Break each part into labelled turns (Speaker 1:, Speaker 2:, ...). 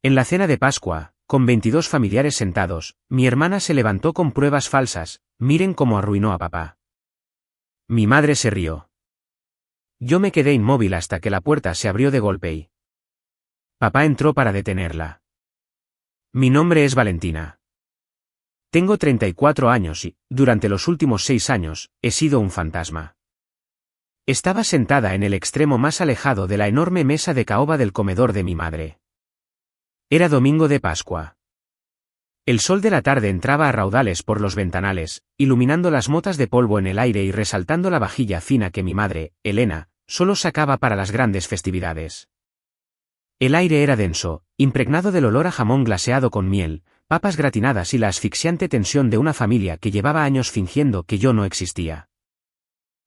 Speaker 1: En la cena de Pascua, con 22 familiares sentados, mi hermana se levantó con pruebas falsas. Miren cómo arruinó a papá. Mi madre se rió. Yo me quedé inmóvil hasta que la puerta se abrió de golpe y papá entró para detenerla. Mi nombre es Valentina. Tengo 34 años y, durante los últimos 6 años, he sido un fantasma. Estaba sentada en el extremo más alejado de la enorme mesa de caoba del comedor de mi madre. Era domingo de Pascua. El sol de la tarde entraba a raudales por los ventanales, iluminando las motas de polvo en el aire y resaltando la vajilla fina que mi madre, Elena, solo sacaba para las grandes festividades. El aire era denso, impregnado del olor a jamón glaseado con miel, papas gratinadas y la asfixiante tensión de una familia que llevaba años fingiendo que yo no existía.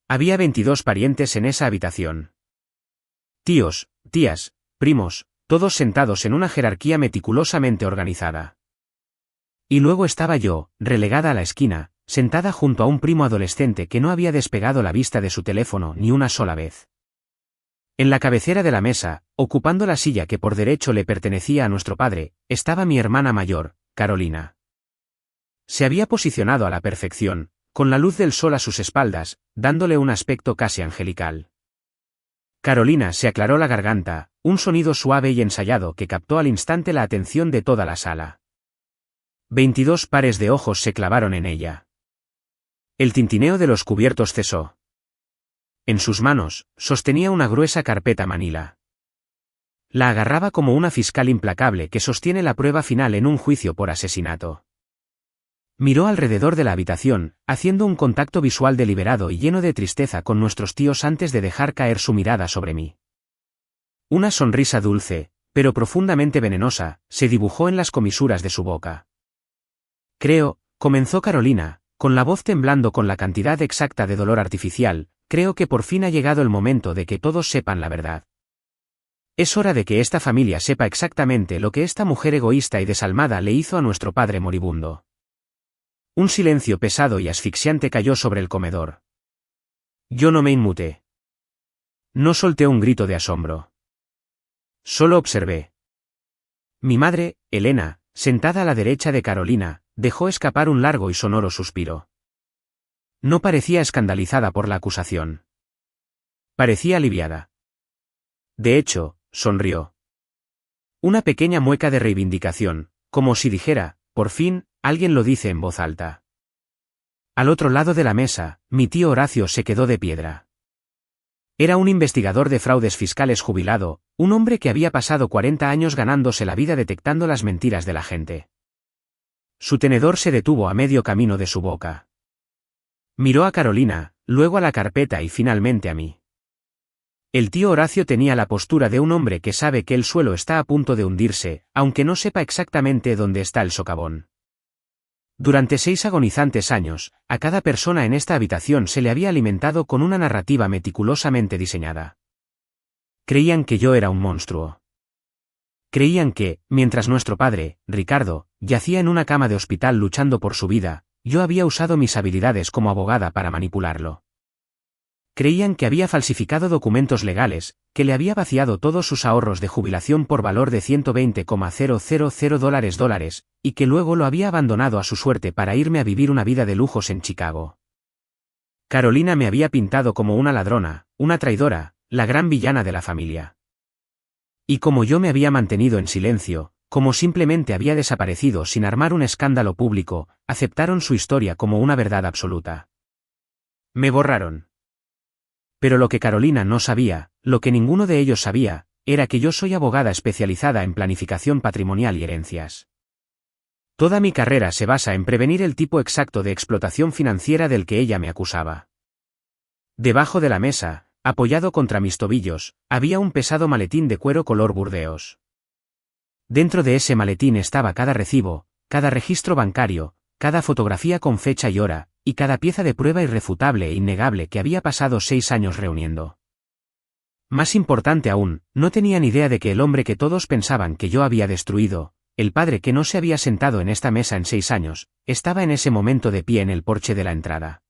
Speaker 1: Había 22 parientes en esa habitación. Tíos, tías, primos, todos sentados en una jerarquía meticulosamente organizada. Y luego estaba yo, relegada a la esquina, sentada junto a un primo adolescente que no había despegado la vista de su teléfono ni una sola vez. En la cabecera de la mesa, ocupando la silla que por derecho le pertenecía a nuestro padre, estaba mi hermana mayor, Carolina. Se había posicionado a la perfección, con la luz del sol a sus espaldas, dándole un aspecto casi angelical. Carolina se aclaró la garganta, un sonido suave y ensayado que captó al instante la atención de toda la sala. 22 pares de ojos se clavaron en ella. El tintineo de los cubiertos cesó. En sus manos, sostenía una gruesa carpeta manila. La agarraba como una fiscal implacable que sostiene la prueba final en un juicio por asesinato. Miró alrededor de la habitación, haciendo un contacto visual deliberado y lleno de tristeza con nuestros tíos antes de dejar caer su mirada sobre mí. Una sonrisa dulce, pero profundamente venenosa, se dibujó en las comisuras de su boca. Creo, comenzó Carolina, con la voz temblando con la cantidad exacta de dolor artificial, creo que por fin ha llegado el momento de que todos sepan la verdad. Es hora de que esta familia sepa exactamente lo que esta mujer egoísta y desalmada le hizo a nuestro padre moribundo. Un silencio pesado y asfixiante cayó sobre el comedor. Yo no me inmuté. No solté un grito de asombro. Solo observé. Mi madre, Elena, sentada a la derecha de Carolina, dejó escapar un largo y sonoro suspiro. No parecía escandalizada por la acusación. Parecía aliviada. De hecho, sonrió. Una pequeña mueca de reivindicación, como si dijera, por fin, alguien lo dice en voz alta. Al otro lado de la mesa, mi tío Horacio se quedó de piedra. Era un investigador de fraudes fiscales jubilado, un hombre que había pasado 40 años ganándose la vida detectando las mentiras de la gente. Su tenedor se detuvo a medio camino de su boca. Miró a Carolina, luego a la carpeta y finalmente a mí. El tío Horacio tenía la postura de un hombre que sabe que el suelo está a punto de hundirse, aunque no sepa exactamente dónde está el socavón. Durante 6 agonizantes años, a cada persona en esta habitación se le había alimentado con una narrativa meticulosamente diseñada. Creían que yo era un monstruo. Creían que, mientras nuestro padre, Ricardo, yacía en una cama de hospital luchando por su vida, yo había usado mis habilidades como abogada para manipularlo. Creían que había falsificado documentos legales, que le había vaciado todos sus ahorros de jubilación por valor de $120,000 y que luego lo había abandonado a su suerte para irme a vivir una vida de lujos en Chicago. Carolina me había pintado como una ladrona, una traidora, la gran villana de la familia. Y como yo me había mantenido en silencio, como simplemente había desaparecido sin armar un escándalo público, aceptaron su historia como una verdad absoluta. Me borraron. Pero lo que Carolina no sabía, lo que ninguno de ellos sabía, era que yo soy abogada especializada en planificación patrimonial y herencias. Toda mi carrera se basa en prevenir el tipo exacto de explotación financiera del que ella me acusaba. Debajo de la mesa, apoyado contra mis tobillos, había un pesado maletín de cuero color burdeos. Dentro de ese maletín estaba cada recibo, cada registro bancario, cada fotografía con fecha y hora, y cada pieza de prueba irrefutable e innegable que había pasado 6 años reuniendo. Más importante aún, no tenía ni idea de que el hombre que todos pensaban que yo había destruido, el padre que no se había sentado en esta mesa en 6 años, estaba en ese momento de pie en el porche de la entrada.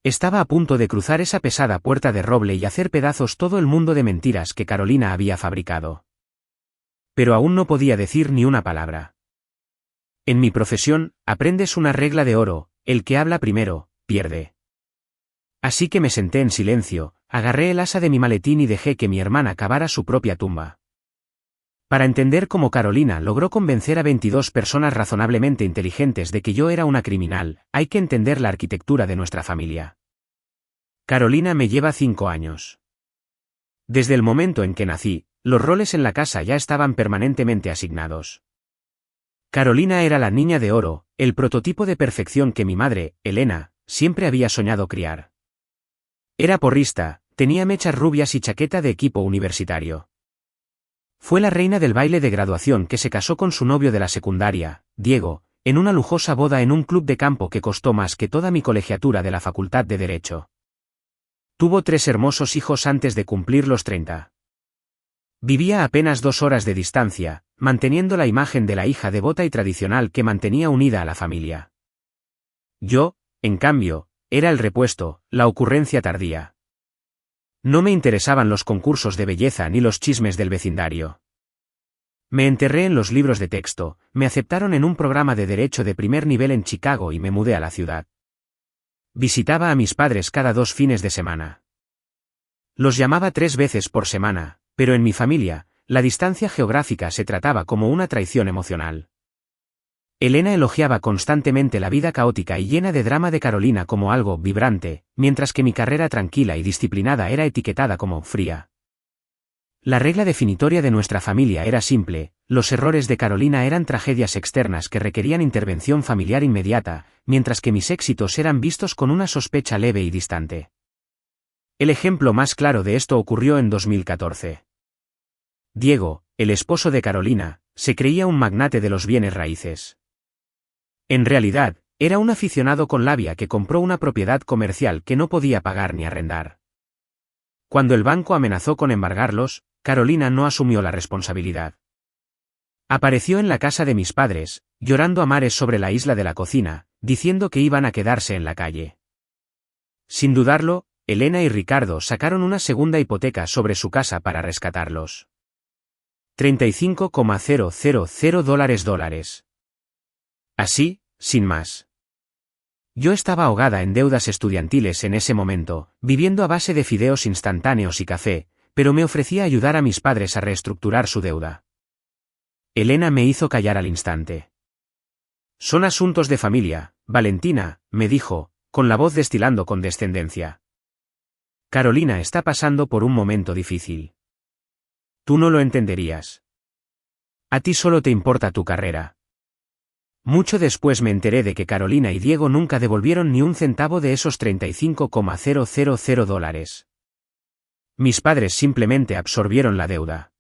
Speaker 1: Estaba a punto de cruzar esa pesada puerta de roble y hacer pedazos todo el mundo de mentiras que Carolina había fabricado. Pero aún no podía decir ni una palabra. En mi profesión, aprendes una regla de oro: el que habla primero, pierde. Así que me senté en silencio, agarré el asa de mi maletín y dejé que mi hermana cavara su propia tumba. Para entender cómo Carolina logró convencer a 22 personas razonablemente inteligentes de que yo era una criminal, hay que entender la arquitectura de nuestra familia. Carolina me lleva 5 años. Desde el momento en que nací, los roles en la casa ya estaban permanentemente asignados. Carolina era la niña de oro, el prototipo de perfección que mi madre, Elena, siempre había soñado criar. Era porrista, tenía mechas rubias y chaqueta de equipo universitario. Fue la reina del baile de graduación que se casó con su novio de la secundaria, Diego, en una lujosa boda en un club de campo que costó más que toda mi colegiatura de la Facultad de Derecho. Tuvo 3 hermosos hijos antes de cumplir los 30. Vivía a apenas 2 horas de distancia, manteniendo la imagen de la hija devota y tradicional que mantenía unida a la familia. Yo, en cambio, era el repuesto, la ocurrencia tardía. No me interesaban los concursos de belleza ni los chismes del vecindario. Me enterré en los libros de texto, me aceptaron en un programa de derecho de primer nivel en Chicago y me mudé a la ciudad. Visitaba a mis padres cada 2 fines de semana. Los llamaba 3 veces por semana, pero en mi familia, la distancia geográfica se trataba como una traición emocional. Elena elogiaba constantemente la vida caótica y llena de drama de Carolina como algo vibrante, mientras que mi carrera tranquila y disciplinada era etiquetada como fría. La regla definitoria de nuestra familia era simple: los errores de Carolina eran tragedias externas que requerían intervención familiar inmediata, mientras que mis éxitos eran vistos con una sospecha leve y distante. El ejemplo más claro de esto ocurrió en 2014. Diego, el esposo de Carolina, se creía un magnate de los bienes raíces. En realidad, era un aficionado con labia que compró una propiedad comercial que no podía pagar ni arrendar. Cuando el banco amenazó con embargarlos, Carolina no asumió la responsabilidad. Apareció en la casa de mis padres, llorando a mares sobre la isla de la cocina, diciendo que iban a quedarse en la calle. Sin dudarlo, Elena y Ricardo sacaron una segunda hipoteca sobre su casa para rescatarlos. $35,000. Así, sin más. Yo estaba ahogada en deudas estudiantiles en ese momento, viviendo a base de fideos instantáneos y café, pero me ofrecía ayudar a mis padres a reestructurar su deuda. Elena me hizo callar al instante. Son asuntos de familia, Valentina, me dijo, con la voz destilando condescendencia. Carolina está pasando por un momento difícil. Tú no lo entenderías. A ti solo te importa tu carrera. Mucho después me enteré de que Carolina y Diego nunca devolvieron ni un centavo de esos $35,000. Mis padres simplemente absorbieron la deuda.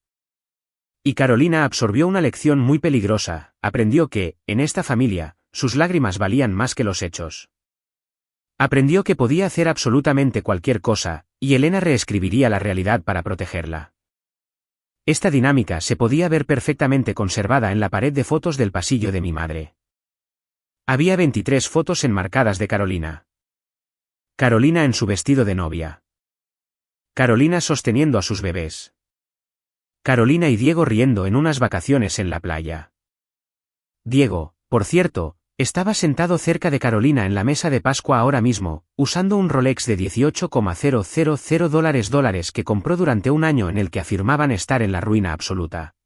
Speaker 1: Y Carolina absorbió una lección muy peligrosa: aprendió que, en esta familia, sus lágrimas valían más que los hechos. Aprendió que podía hacer absolutamente cualquier cosa, y Elena reescribiría la realidad para protegerla. Esta dinámica se podía ver perfectamente conservada en la pared de fotos del pasillo de mi madre. Había 23 fotos enmarcadas de Carolina. Carolina en su vestido de novia. Carolina sosteniendo a sus bebés. Carolina y Diego riendo en unas vacaciones en la playa. Diego, por cierto, estaba sentado cerca de Carolina en la mesa de Pascua ahora mismo, usando un Rolex de $18,000 que compró durante un año en el que afirmaban estar en la ruina absoluta.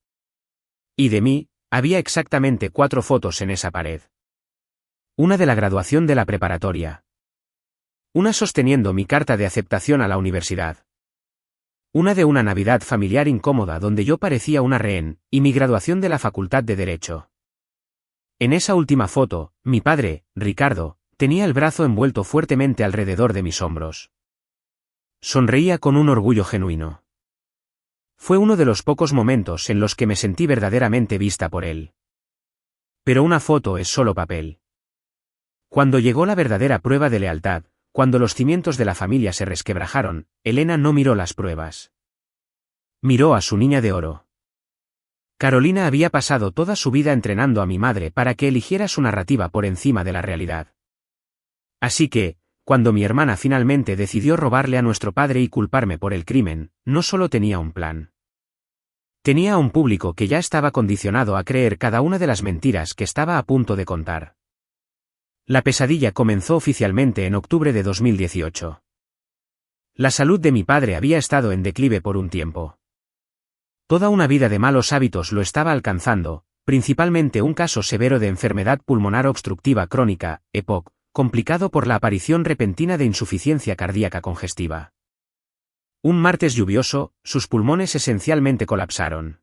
Speaker 1: Y de mí, había exactamente 4 fotos en esa pared. Una de la graduación de la preparatoria. Una sosteniendo mi carta de aceptación a la universidad. Una de una Navidad familiar incómoda donde yo parecía una rehén, y mi graduación de la Facultad de Derecho. En esa última foto, mi padre, Ricardo, tenía el brazo envuelto fuertemente alrededor de mis hombros. Sonreía con un orgullo genuino. Fue uno de los pocos momentos en los que me sentí verdaderamente vista por él. Pero una foto es solo papel. Cuando llegó la verdadera prueba de lealtad, cuando los cimientos de la familia se resquebrajaron, Elena no miró las pruebas. Miró a su niña de oro. Carolina había pasado toda su vida entrenando a mi madre para que eligiera su narrativa por encima de la realidad. Así que, cuando mi hermana finalmente decidió robarle a nuestro padre y culparme por el crimen, no solo tenía un plan. Tenía a un público que ya estaba condicionado a creer cada una de las mentiras que estaba a punto de contar. La pesadilla comenzó oficialmente en octubre de 2018. La salud de mi padre había estado en declive por un tiempo. Toda una vida de malos hábitos lo estaba alcanzando, principalmente un caso severo de enfermedad pulmonar obstructiva crónica, EPOC, complicado por la aparición repentina de insuficiencia cardíaca congestiva. Un martes lluvioso, sus pulmones esencialmente colapsaron.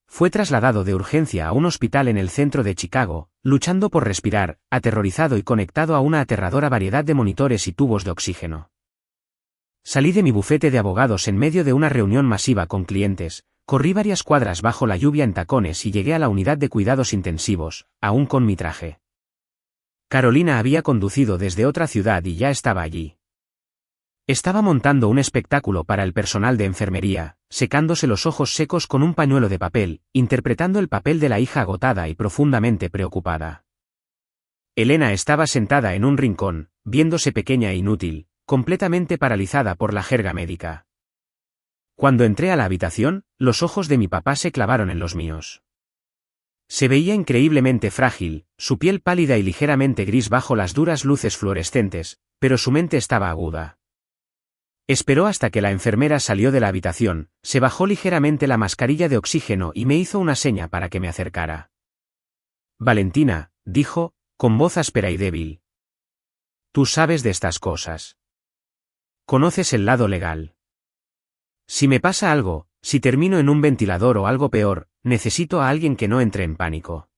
Speaker 1: Fue trasladado de urgencia a un hospital en el centro de Chicago, luchando por respirar, aterrorizado y conectado a una aterradora variedad de monitores y tubos de oxígeno. Salí de mi bufete de abogados en medio de una reunión masiva con clientes, corrí varias cuadras bajo la lluvia en tacones y llegué a la unidad de cuidados intensivos, aún con mi traje. Carolina había conducido desde otra ciudad y ya estaba allí. Estaba montando un espectáculo para el personal de enfermería, secándose los ojos secos con un pañuelo de papel, interpretando el papel de la hija agotada y profundamente preocupada. Elena estaba sentada en un rincón, viéndose pequeña e inútil, completamente paralizada por la jerga médica. Cuando entré a la habitación, los ojos de mi papá se clavaron en los míos. Se veía increíblemente frágil, su piel pálida y ligeramente gris bajo las duras luces fluorescentes, pero su mente estaba aguda. Esperó hasta que la enfermera salió de la habitación, se bajó ligeramente la mascarilla de oxígeno y me hizo una seña para que me acercara. Valentina, dijo, con voz áspera y débil. Tú sabes de estas cosas. Conoces el lado legal. Si me pasa algo, si termino en un ventilador o algo peor, necesito a alguien que no entre en pánico.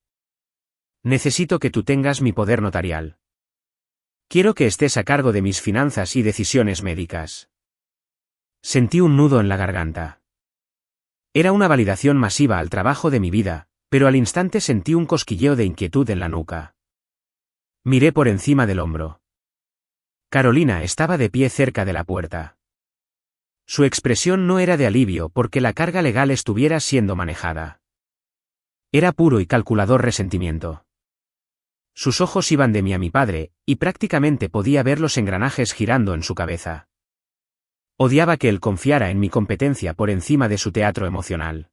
Speaker 1: Necesito que tú tengas mi poder notarial. Quiero que estés a cargo de mis finanzas y decisiones médicas. Sentí un nudo en la garganta. Era una validación masiva al trabajo de mi vida, pero al instante sentí un cosquilleo de inquietud en la nuca. Miré por encima del hombro. Carolina estaba de pie cerca de la puerta. Su expresión no era de alivio porque la carga legal estuviera siendo manejada. Era puro y calculador resentimiento. Sus ojos iban de mí a mi padre, y prácticamente podía ver los engranajes girando en su cabeza. Odiaba que él confiara en mi competencia por encima de su teatro emocional.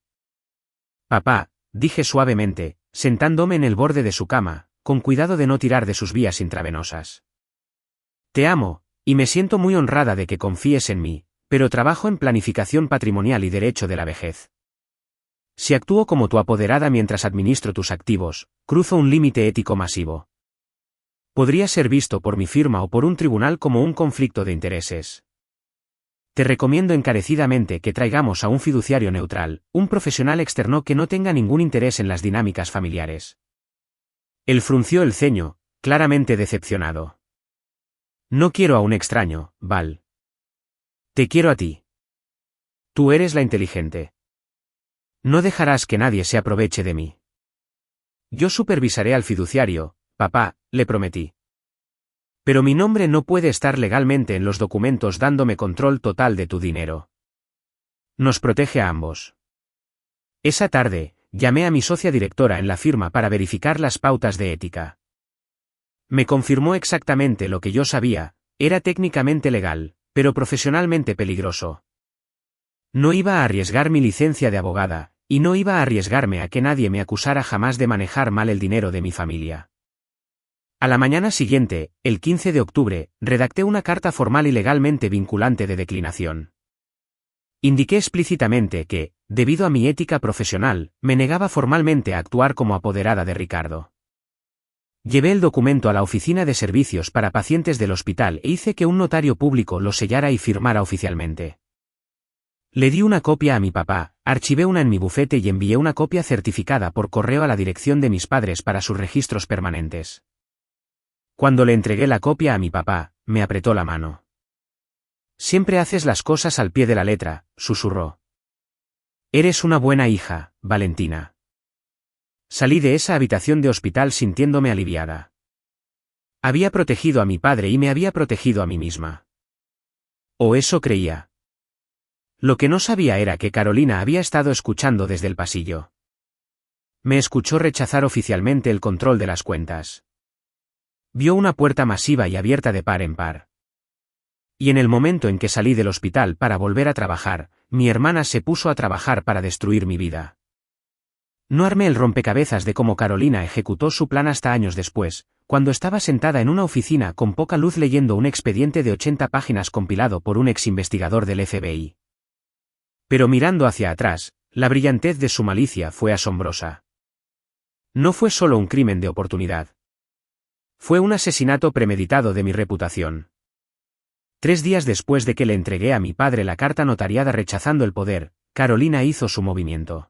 Speaker 1: Papá, dije suavemente, sentándome en el borde de su cama, con cuidado de no tirar de sus vías intravenosas. Te amo, y me siento muy honrada de que confíes en mí, pero trabajo en planificación patrimonial y derecho de la vejez. Si actúo como tu apoderada mientras administro tus activos, cruzo un límite ético masivo. Podría ser visto por mi firma o por un tribunal como un conflicto de intereses. Te recomiendo encarecidamente que traigamos a un fiduciario neutral, un profesional externo que no tenga ningún interés en las dinámicas familiares. Él frunció el ceño, claramente decepcionado. No quiero a un extraño, Val. Te quiero a ti. Tú eres la inteligente. No dejarás que nadie se aproveche de mí. Yo supervisaré al fiduciario, papá, le prometí. Pero mi nombre no puede estar legalmente en los documentos dándome control total de tu dinero. Nos protege a ambos. Esa tarde, llamé a mi socia directora en la firma para verificar las pautas de ética. Me confirmó exactamente lo que yo sabía, era técnicamente legal, pero profesionalmente peligroso. No iba a arriesgar mi licencia de abogada, y no iba a arriesgarme a que nadie me acusara jamás de manejar mal el dinero de mi familia. A la mañana siguiente, el 15 de octubre, redacté una carta formal y legalmente vinculante de declinación. Indiqué explícitamente que, debido a mi ética profesional, me negaba formalmente a actuar como apoderada de Ricardo. Llevé el documento a la oficina de servicios para pacientes del hospital e hice que un notario público lo sellara y firmara oficialmente. Le di una copia a mi papá, archivé una en mi bufete y envié una copia certificada por correo a la dirección de mis padres para sus registros permanentes. Cuando le entregué la copia a mi papá, me apretó la mano. Siempre haces las cosas al pie de la letra, susurró. Eres una buena hija, Valentina. Salí de esa habitación de hospital sintiéndome aliviada. Había protegido a mi padre y me había protegido a mí misma. O eso creía. Lo que no sabía era que Carolina había estado escuchando desde el pasillo. Me escuchó rechazar oficialmente el control de las cuentas. Vio una puerta masiva y abierta de par en par. Y en el momento en que salí del hospital para volver a trabajar, mi hermana se puso a trabajar para destruir mi vida. No armé el rompecabezas de cómo Carolina ejecutó su plan hasta años después, cuando estaba sentada en una oficina con poca luz leyendo un expediente de 80 páginas compilado por un ex investigador del FBI. Pero mirando hacia atrás, la brillantez de su malicia fue asombrosa. No fue solo un crimen de oportunidad. Fue un asesinato premeditado de mi reputación. 3 días después de que le entregué a mi padre la carta notariada rechazando el poder, Carolina hizo su movimiento.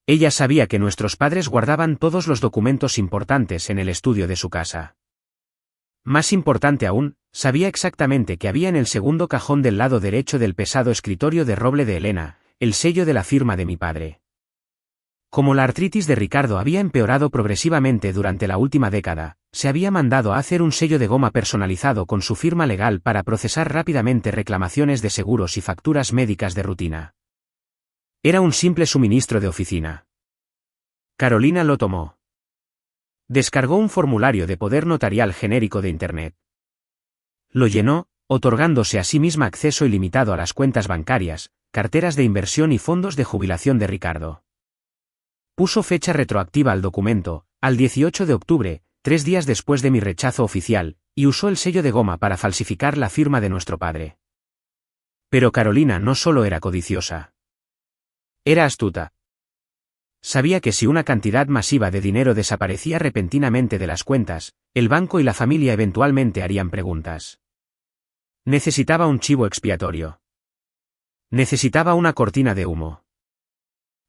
Speaker 1: Ella sabía que nuestros padres guardaban todos los documentos importantes en el estudio de su casa. Más importante aún, sabía exactamente que había en el segundo cajón del lado derecho del pesado escritorio de roble de Elena, el sello de la firma de mi padre. Como la artritis de Ricardo había empeorado progresivamente durante la última década, se había mandado a hacer un sello de goma personalizado con su firma legal para procesar rápidamente reclamaciones de seguros y facturas médicas de rutina. Era un simple suministro de oficina. Carolina lo tomó. Descargó un formulario de poder notarial genérico de Internet. Lo llenó, otorgándose a sí misma acceso ilimitado a las cuentas bancarias, carteras de inversión y fondos de jubilación de Ricardo. Puso fecha retroactiva al documento, al 18 de octubre, 3 días después de mi rechazo oficial, y usó el sello de goma para falsificar la firma de nuestro padre. Pero Carolina no solo era codiciosa. Era astuta. Sabía que si una cantidad masiva de dinero desaparecía repentinamente de las cuentas, el banco y la familia eventualmente harían preguntas. Necesitaba un chivo expiatorio. Necesitaba una cortina de humo.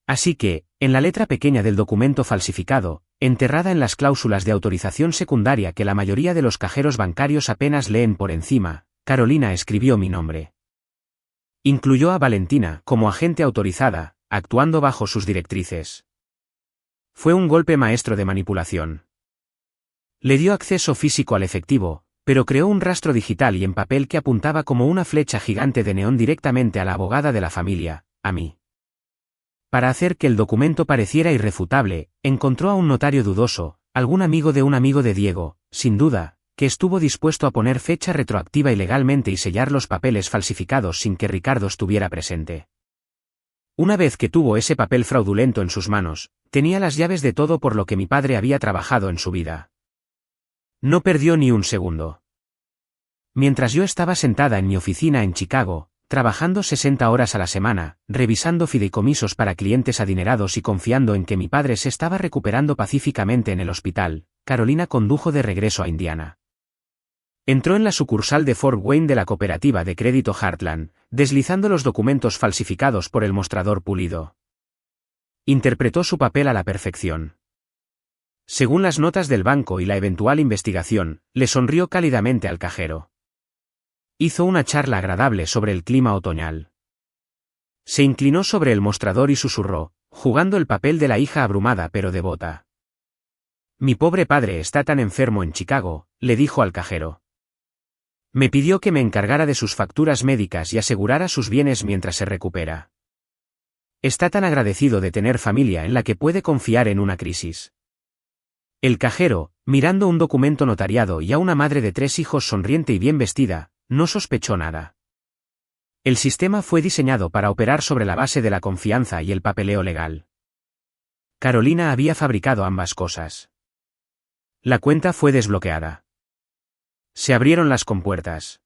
Speaker 1: Así que, en la letra pequeña del documento falsificado, enterrada en las cláusulas de autorización secundaria que la mayoría de los cajeros bancarios apenas leen por encima, Carolina escribió mi nombre. Incluyó a Valentina como agente autorizada, actuando bajo sus directrices. Fue un golpe maestro de manipulación. Le dio acceso físico al efectivo, pero creó un rastro digital y en papel que apuntaba como una flecha gigante de neón directamente a la abogada de la familia, a mí. Para hacer que el documento pareciera irrefutable, encontró a un notario dudoso, algún amigo de un amigo de Diego, sin duda, que estuvo dispuesto a poner fecha retroactiva ilegalmente y sellar los papeles falsificados sin que Ricardo estuviera presente. Una vez que tuvo ese papel fraudulento en sus manos, tenía las llaves de todo por lo que mi padre había trabajado en su vida. No perdió ni un segundo. Mientras yo estaba sentada en mi oficina en Chicago, trabajando 60 horas a la semana, revisando fideicomisos para clientes adinerados y confiando en que mi padre se estaba recuperando pacíficamente en el hospital, Carolina condujo de regreso a Indiana. Entró en la sucursal de Fort Wayne de la cooperativa de crédito Heartland, deslizando los documentos falsificados por el mostrador pulido. Interpretó su papel a la perfección. Según las notas del banco y la eventual investigación, le sonrió cálidamente al cajero. Hizo una charla agradable sobre el clima otoñal. Se inclinó sobre el mostrador y susurró, jugando el papel de la hija abrumada pero devota. Mi pobre padre está tan enfermo en Chicago, le dijo al cajero. Me pidió que me encargara de sus facturas médicas y asegurara sus bienes mientras se recupera. Está tan agradecido de tener familia en la que puede confiar en una crisis. El cajero, mirando un documento notariado y a una madre de 3 hijos sonriente y bien vestida, no sospechó nada. El sistema fue diseñado para operar sobre la base de la confianza y el papeleo legal. Carolina había fabricado ambas cosas. La cuenta fue desbloqueada. Se abrieron las compuertas.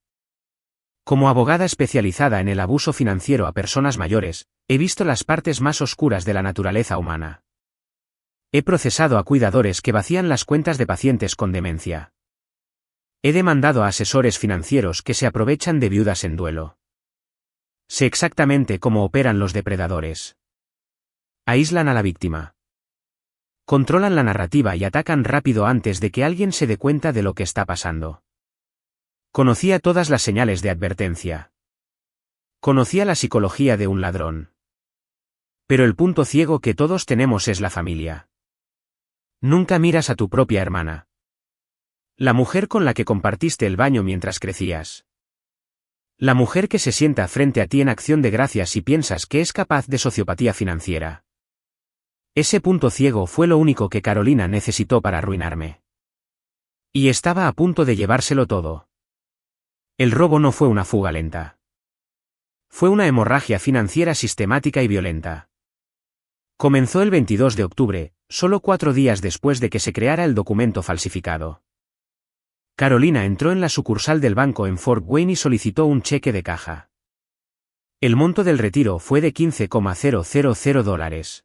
Speaker 1: Como abogada especializada en el abuso financiero a personas mayores, he visto las partes más oscuras de la naturaleza humana. He procesado a cuidadores que vacían las cuentas de pacientes con demencia. He demandado a asesores financieros que se aprovechan de viudas en duelo. Sé exactamente cómo operan los depredadores. Aíslan a la víctima. Controlan la narrativa y atacan rápido antes de que alguien se dé cuenta de lo que está pasando. Conocía todas las señales de advertencia. Conocía la psicología de un ladrón. Pero el punto ciego que todos tenemos es la familia. Nunca miras a tu propia hermana. La mujer con la que compartiste el baño mientras crecías. La mujer que se sienta frente a ti en acción de gracias y piensas que es capaz de sociopatía financiera. Ese punto ciego fue lo único que Carolina necesitó para arruinarme. Y estaba a punto de llevárselo todo. El robo no fue una fuga lenta. Fue una hemorragia financiera sistemática y violenta. Comenzó el 22 de octubre, solo 4 días después de que se creara el documento falsificado. Carolina entró en la sucursal del banco en Fort Wayne y solicitó un cheque de caja. El monto del retiro fue de $15,000.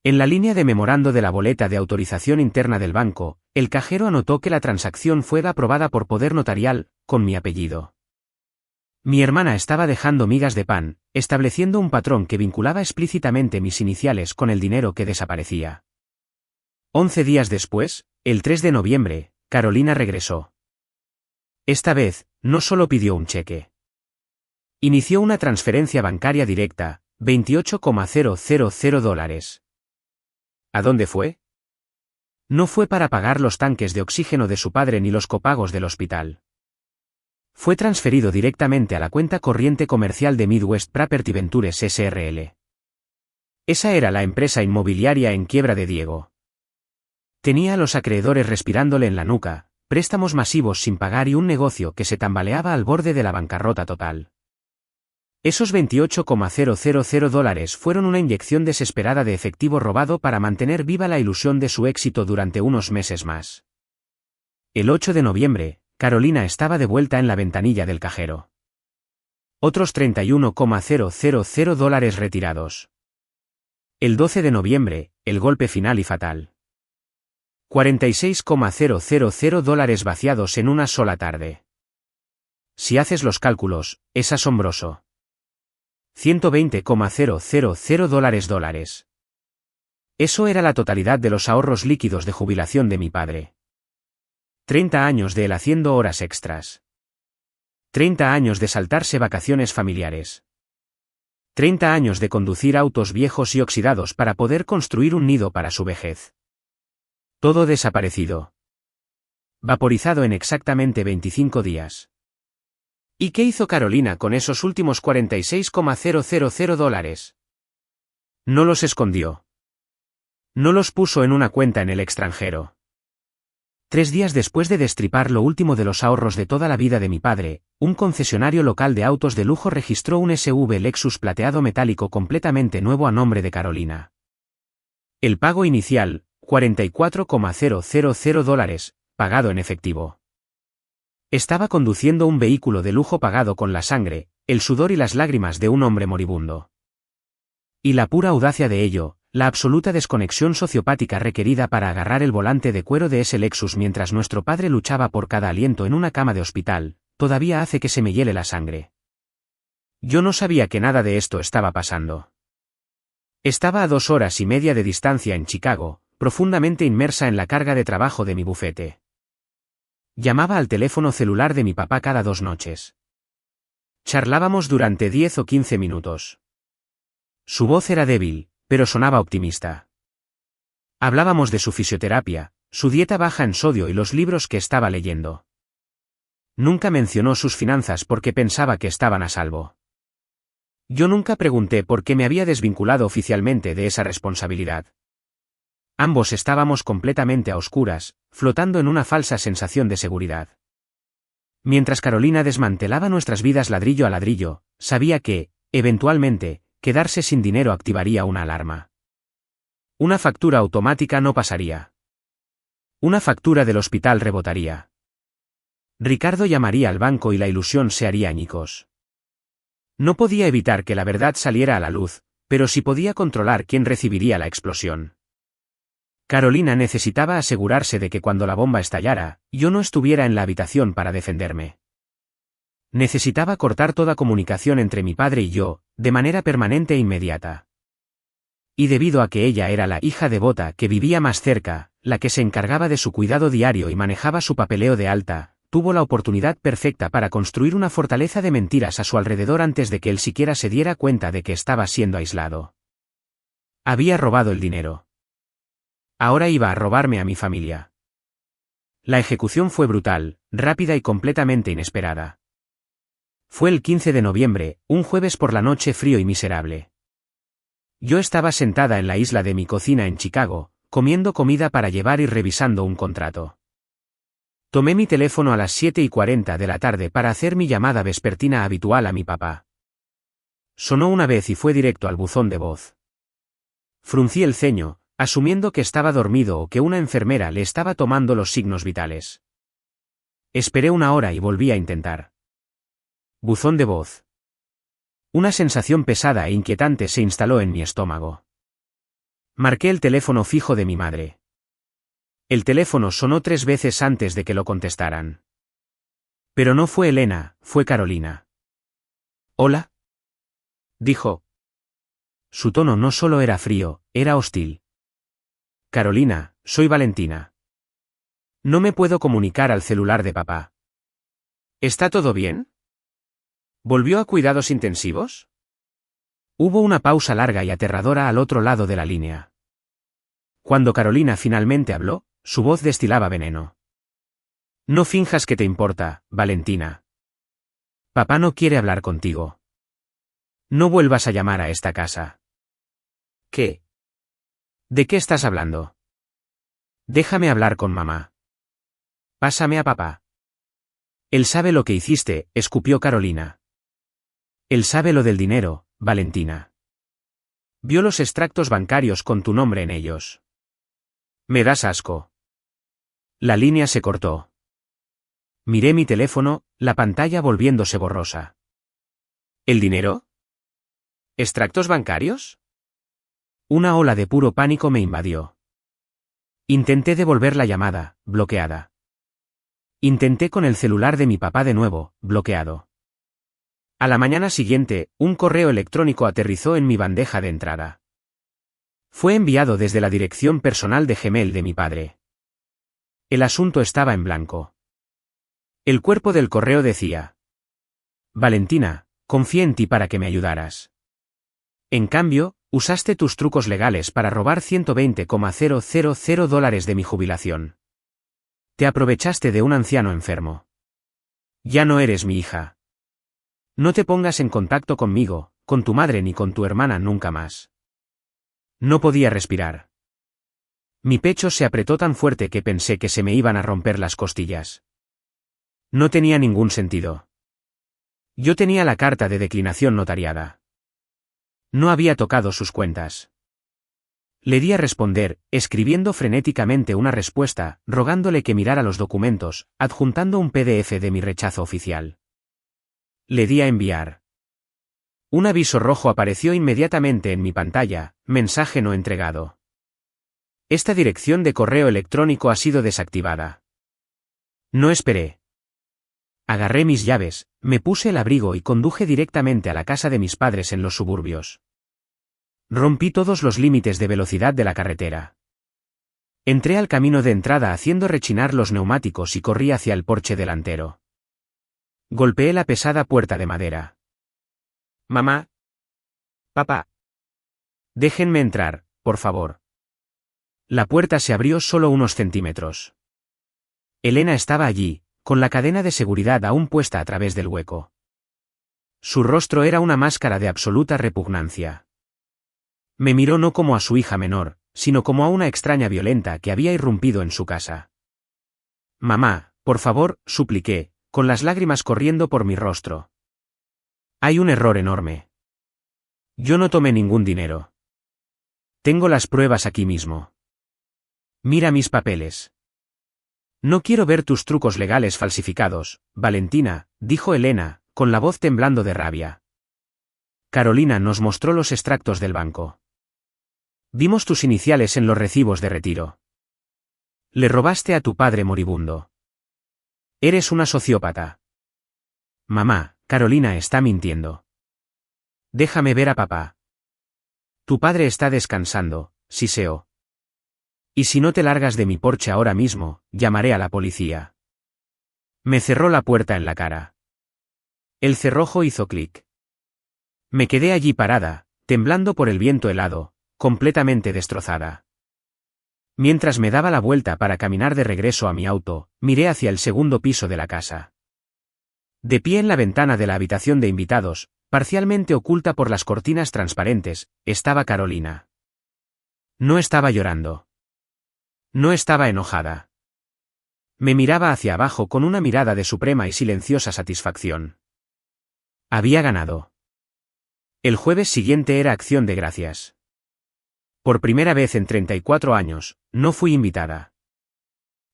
Speaker 1: En la línea de memorando de la boleta de autorización interna del banco, el cajero anotó que la transacción fue aprobada por poder notarial, con mi apellido. Mi hermana estaba dejando migas de pan, estableciendo un patrón que vinculaba explícitamente mis iniciales con el dinero que desaparecía. 11 días después, el 3 de noviembre, Carolina regresó. Esta vez, no solo pidió un cheque. Inició una transferencia bancaria directa, $28,000. ¿A dónde fue? No fue para pagar los tanques de oxígeno de su padre ni los copagos del hospital. Fue transferido directamente a la cuenta corriente comercial de Midwest Property Ventures S.r.l. Esa era la empresa inmobiliaria en quiebra de Diego. Tenía a los acreedores respirándole en la nuca, préstamos masivos sin pagar y un negocio que se tambaleaba al borde de la bancarrota total. Esos $28,000 fueron una inyección desesperada de efectivo robado para mantener viva la ilusión de su éxito durante unos meses más. El 8 de noviembre, Carolina estaba de vuelta en la ventanilla del cajero. Otros $31,000 retirados. El 12 de noviembre, el golpe final y fatal. $46,000 vaciados en una sola tarde. Si haces los cálculos, es asombroso. $120,000. Eso era la totalidad de los ahorros líquidos de jubilación de mi padre. 30 años de él haciendo horas extras. 30 años de saltarse vacaciones familiares. 30 años de conducir autos viejos y oxidados para poder construir un nido para su vejez. Todo desaparecido. Vaporizado en exactamente 25 días. ¿Y qué hizo Carolina con esos últimos $46,000? No los escondió. No los puso en una cuenta en el extranjero. 3 días después de destripar lo último de los ahorros de toda la vida de mi padre, un concesionario local de autos de lujo registró un SUV Lexus plateado metálico completamente nuevo a nombre de Carolina. El pago inicial, $44,000, pagado en efectivo. Estaba conduciendo un vehículo de lujo pagado con la sangre, el sudor y las lágrimas de un hombre moribundo. Y la pura audacia de ello, la absoluta desconexión sociopática requerida para agarrar el volante de cuero de ese Lexus mientras nuestro padre luchaba por cada aliento en una cama de hospital, todavía hace que se me hiele la sangre. Yo no sabía que nada de esto estaba pasando. Estaba a 2 horas y media de distancia en Chicago, profundamente inmersa en la carga de trabajo de mi bufete. Llamaba al teléfono celular de mi papá cada 2 noches. Charlábamos durante 10 o 15 minutos. Su voz era débil, pero sonaba optimista. Hablábamos de su fisioterapia, su dieta baja en sodio y los libros que estaba leyendo. Nunca mencionó sus finanzas porque pensaba que estaban a salvo. Yo nunca pregunté por qué me había desvinculado oficialmente de esa responsabilidad. Ambos estábamos completamente a oscuras, flotando en una falsa sensación de seguridad. Mientras Carolina desmantelaba nuestras vidas ladrillo a ladrillo, sabía que, eventualmente, quedarse sin dinero activaría una alarma. Una factura automática no pasaría. Una factura del hospital rebotaría. Ricardo llamaría al banco y la ilusión se haría añicos. No podía evitar que la verdad saliera a la luz, pero sí podía controlar quién recibiría la explosión. Carolina necesitaba asegurarse de que cuando la bomba estallara, yo no estuviera en la habitación para defenderme. Necesitaba cortar toda comunicación entre mi padre y yo, de manera permanente e inmediata. Y debido a que ella era la hija devota que vivía más cerca, la que se encargaba de su cuidado diario y manejaba su papeleo de alta, tuvo la oportunidad perfecta para construir una fortaleza de mentiras a su alrededor antes de que él siquiera se diera cuenta de que estaba siendo aislado. Había robado el dinero. Ahora iba a robarme a mi familia. La ejecución fue brutal, rápida y completamente inesperada. Fue el 15 de noviembre, un jueves por la noche frío y miserable. Yo estaba sentada en la isla de mi cocina en Chicago, comiendo comida para llevar y revisando un contrato. Tomé mi teléfono a las 7:40 de la tarde para hacer mi llamada vespertina habitual a mi papá. Sonó una vez y fue directo al buzón de voz. Fruncí el ceño, asumiendo que estaba dormido o que una enfermera le estaba tomando los signos vitales. Esperé una hora y volví a intentar. Buzón de voz. Una sensación pesada e inquietante se instaló en mi estómago. Marqué el teléfono fijo de mi madre. El teléfono sonó 3 veces antes de que lo contestaran. Pero no fue Elena, fue Carolina. «¿Hola?», dijo. Su tono no solo era frío, era hostil. «Carolina, soy Valentina. No me puedo comunicar al celular de papá». «¿Está todo bien? ¿Volvió a cuidados intensivos?». Hubo una pausa larga y aterradora al otro lado de la línea. Cuando Carolina finalmente habló, su voz destilaba veneno. «No finjas que te importa, Valentina. Papá no quiere hablar contigo. No vuelvas a llamar a esta casa». «¿Qué? ¿De qué estás hablando? Déjame hablar con mamá. Pásame a papá». «Él sabe lo que hiciste», escupió Carolina. «Él sabe lo del dinero, Valentina. Vio los extractos bancarios con tu nombre en ellos. Me das asco». La línea se cortó. Miré mi teléfono, la pantalla volviéndose borrosa. ¿El dinero? ¿Extractos bancarios? Una ola de puro pánico me invadió. Intenté devolver la llamada, bloqueada. Intenté con el celular de mi papá de nuevo, bloqueado. A la mañana siguiente, un correo electrónico aterrizó en mi bandeja de entrada. Fue enviado desde la dirección personal de Gmail de mi padre. El asunto estaba en blanco. El cuerpo del correo decía: «Valentina, confié en ti para que me ayudaras. En cambio, usaste tus trucos legales para robar $120,000 de mi jubilación. Te aprovechaste de un anciano enfermo. Ya no eres mi hija. No te pongas en contacto conmigo, con tu madre ni con tu hermana nunca más». No podía respirar. Mi pecho se apretó tan fuerte que pensé que se me iban a romper las costillas. No tenía ningún sentido. Yo tenía la carta de declinación notariada. No había tocado sus cuentas. Le di a responder, escribiendo frenéticamente una respuesta, rogándole que mirara los documentos, adjuntando un PDF de mi rechazo oficial. Le di a enviar. Un aviso rojo apareció inmediatamente en mi pantalla: mensaje no entregado. Esta dirección de correo electrónico ha sido desactivada. No esperé. Agarré mis llaves, me puse el abrigo y conduje directamente a la casa de mis padres en los suburbios. Rompí todos los límites de velocidad de la carretera. Entré al camino de entrada haciendo rechinar los neumáticos y corrí hacia el porche delantero. Golpeé la pesada puerta de madera. «Mamá. Papá. Déjenme entrar, por favor». La puerta se abrió solo unos centímetros. Elena estaba allí, con la cadena de seguridad aún puesta a través del hueco. Su rostro era una máscara de absoluta repugnancia. Me miró no como a su hija menor, sino como a una extraña violenta que había irrumpido en su casa. «Mamá, por favor», supliqué, con las lágrimas corriendo por mi rostro. «Hay un error enorme. Yo no tomé ningún dinero. Tengo las pruebas aquí mismo. Mira mis papeles». «No quiero ver tus trucos legales falsificados, Valentina», dijo Elena, con la voz temblando de rabia. Carolina nos mostró los extractos del banco. «Vimos tus iniciales en los recibos de retiro. Le robaste a tu padre moribundo. Eres una sociópata». «Mamá, Carolina está mintiendo. Déjame ver a papá». «Tu padre está descansando», siseó. «Y si no te largas de mi porche ahora mismo, llamaré a la policía». Me cerró la puerta en la cara. El cerrojo hizo clic. Me quedé allí parada, temblando por el viento helado, completamente destrozada. Mientras me daba la vuelta para caminar de regreso a mi auto, miré hacia el segundo piso de la casa. De pie en la ventana de la habitación de invitados, parcialmente oculta por las cortinas transparentes, estaba Carolina. No estaba llorando. No estaba enojada. Me miraba hacia abajo con una mirada de suprema y silenciosa satisfacción. Había ganado. El jueves siguiente era Acción de Gracias. Por primera vez en 34 años, no fui invitada.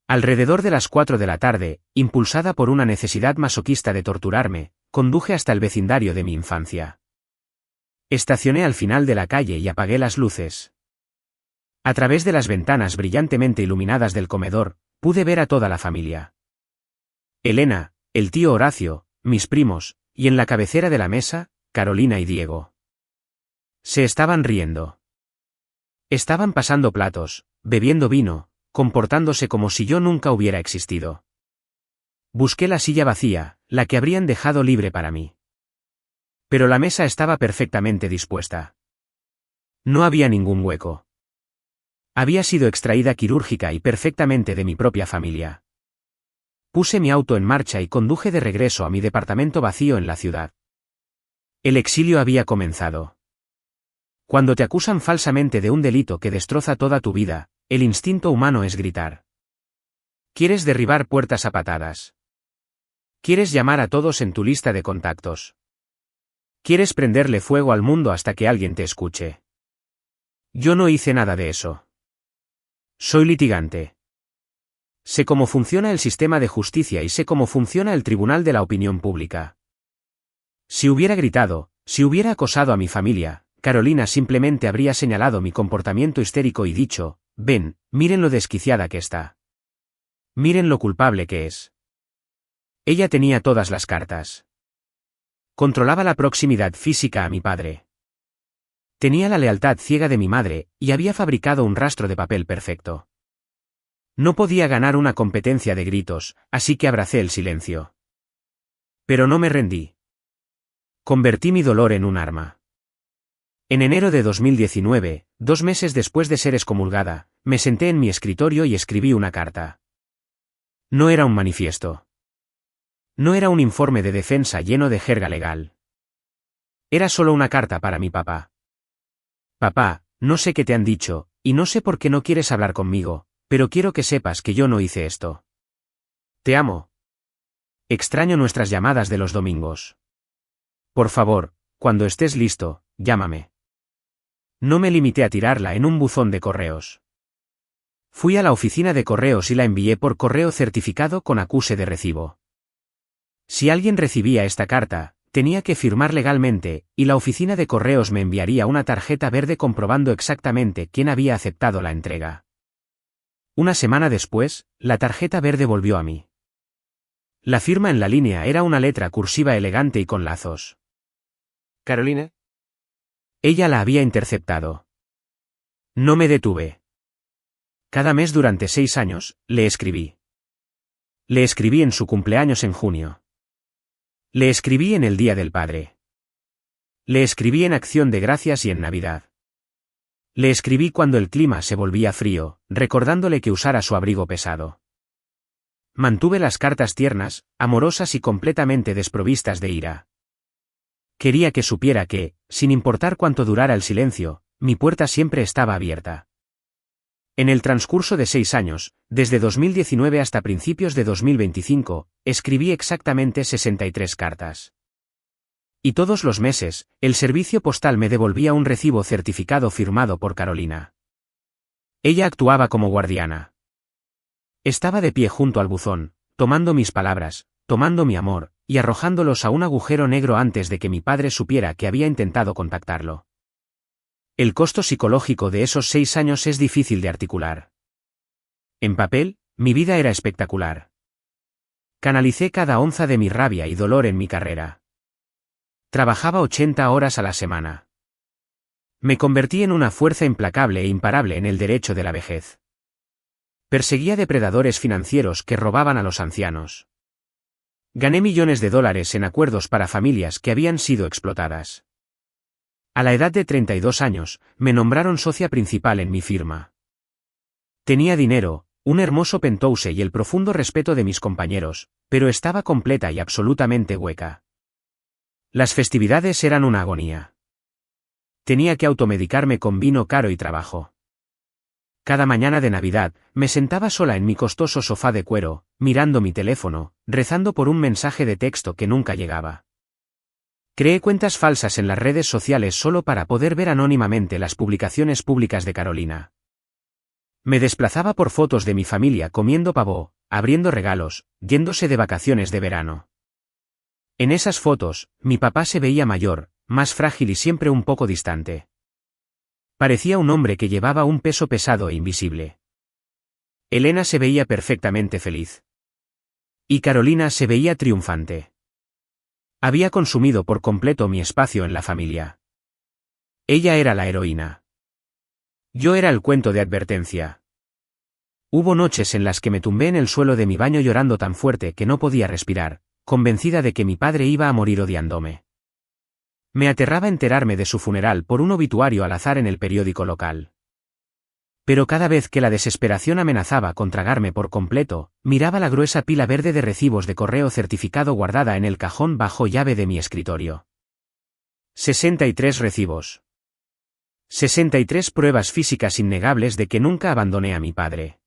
Speaker 1: Alrededor de las 4 de la tarde, impulsada por una necesidad masoquista de torturarme, conduje hasta el vecindario de mi infancia. Estacioné al final de la calle y apagué las luces. A través de las ventanas brillantemente iluminadas del comedor, pude ver a toda la familia. Elena, el tío Horacio, mis primos, y en la cabecera de la mesa, Carolina y Diego. Se estaban riendo. Estaban pasando platos, bebiendo vino, comportándose como si yo nunca hubiera existido. Busqué la silla vacía, la que habrían dejado libre para mí. Pero la mesa estaba perfectamente dispuesta. No había ningún hueco. Había sido extraída quirúrgica y perfectamente de mi propia familia. Puse mi auto en marcha y conduje de regreso a mi departamento vacío en la ciudad. El exilio había comenzado. Cuando te acusan falsamente de un delito que destroza toda tu vida, el instinto humano es gritar. Quieres derribar puertas a patadas. Quieres llamar a todos en tu lista de contactos. Quieres prenderle fuego al mundo hasta que alguien te escuche. Yo no hice nada de eso. Soy litigante. Sé cómo funciona el sistema de justicia y sé cómo funciona el tribunal de la opinión pública. Si hubiera gritado, si hubiera acosado a mi familia, Carolina simplemente habría señalado mi comportamiento histérico y dicho, ven, miren lo desquiciada que está. Miren lo culpable que es. Ella tenía todas las cartas. Controlaba la proximidad física a mi padre. Tenía la lealtad ciega de mi madre, y había fabricado un rastro de papel perfecto. No podía ganar una competencia de gritos, así que abracé el silencio. Pero no me rendí. Convertí mi dolor en un arma. En enero de 2019, 2 meses después de ser excomulgada, me senté en mi escritorio y escribí una carta. No era un manifiesto. No era un informe de defensa lleno de jerga legal. Era solo una carta para mi papá. Papá, no sé qué te han dicho, y no sé por qué no quieres hablar conmigo, pero quiero que sepas que yo no hice esto. Te amo. Extraño nuestras llamadas de los domingos. Por favor, cuando estés listo, llámame. No me limité a tirarla en un buzón de correos. Fui a la oficina de correos y la envié por correo certificado con acuse de recibo. Si alguien recibía esta carta, tenía que firmar legalmente, y la oficina de correos me enviaría una tarjeta verde comprobando exactamente quién había aceptado la entrega. Una semana después, la tarjeta verde volvió a mí. La firma en la línea era una letra cursiva elegante y con lazos.
Speaker 2: Carolina.
Speaker 1: Ella la había interceptado. No me detuve. Cada mes durante 6 años, le escribí. Le escribí en su cumpleaños en junio. Le escribí en el Día del Padre. Le escribí en Acción de Gracias y en Navidad. Le escribí cuando el clima se volvía frío, recordándole que usara su abrigo pesado. Mantuve las cartas tiernas, amorosas y completamente desprovistas de ira. Quería que supiera que, sin importar cuánto durara el silencio, mi puerta siempre estaba abierta. En el transcurso de 6 años, desde 2019 hasta principios de 2025, escribí exactamente 63 cartas. Y todos los meses, el servicio postal me devolvía un recibo certificado firmado por Carolina. Ella actuaba como guardiana. Estaba de pie junto al buzón, tomando mis palabras, tomando mi amor, y arrojándolos a un agujero negro antes de que mi padre supiera que había intentado contactarlo. El costo psicológico de esos 6 años es difícil de articular. En papel, mi vida era espectacular. Canalicé cada onza de mi rabia y dolor en mi carrera. Trabajaba 80 horas a la semana. Me convertí en una fuerza implacable e imparable en el derecho de la vejez. Perseguía depredadores financieros que robaban a los ancianos. Gané millones de dólares en acuerdos para familias que habían sido explotadas. A la edad de 32 años, me nombraron socia principal en mi firma. Tenía dinero, un hermoso penthouse y el profundo respeto de mis compañeros, pero estaba completa y absolutamente hueca. Las festividades eran una agonía. Tenía que automedicarme con vino caro y trabajo. Cada mañana de Navidad, me sentaba sola en mi costoso sofá de cuero, mirando mi teléfono, rezando por un mensaje de texto que nunca llegaba. Creé cuentas falsas en las redes sociales solo para poder ver anónimamente las publicaciones públicas de Carolina. Me desplazaba por fotos de mi familia comiendo pavo, abriendo regalos, yéndose de vacaciones de verano. En esas fotos, mi papá se veía mayor, más frágil y siempre un poco distante. Parecía un hombre que llevaba un peso pesado e invisible. Elena se veía perfectamente feliz. Y Carolina se veía triunfante. Había consumido por completo mi espacio en la familia. Ella era la heroína. Yo era el cuento de advertencia. Hubo noches en las que me tumbé en el suelo de mi baño llorando tan fuerte que no podía respirar, convencida de que mi padre iba a morir odiándome. Me aterraba enterarme de su funeral por un obituario al azar en el periódico local. Pero cada vez que la desesperación amenazaba con tragarme por completo, miraba la gruesa pila verde de recibos de correo certificado guardada en el cajón bajo llave de mi escritorio. 63 recibos. 63 pruebas físicas innegables de que nunca abandoné a mi padre.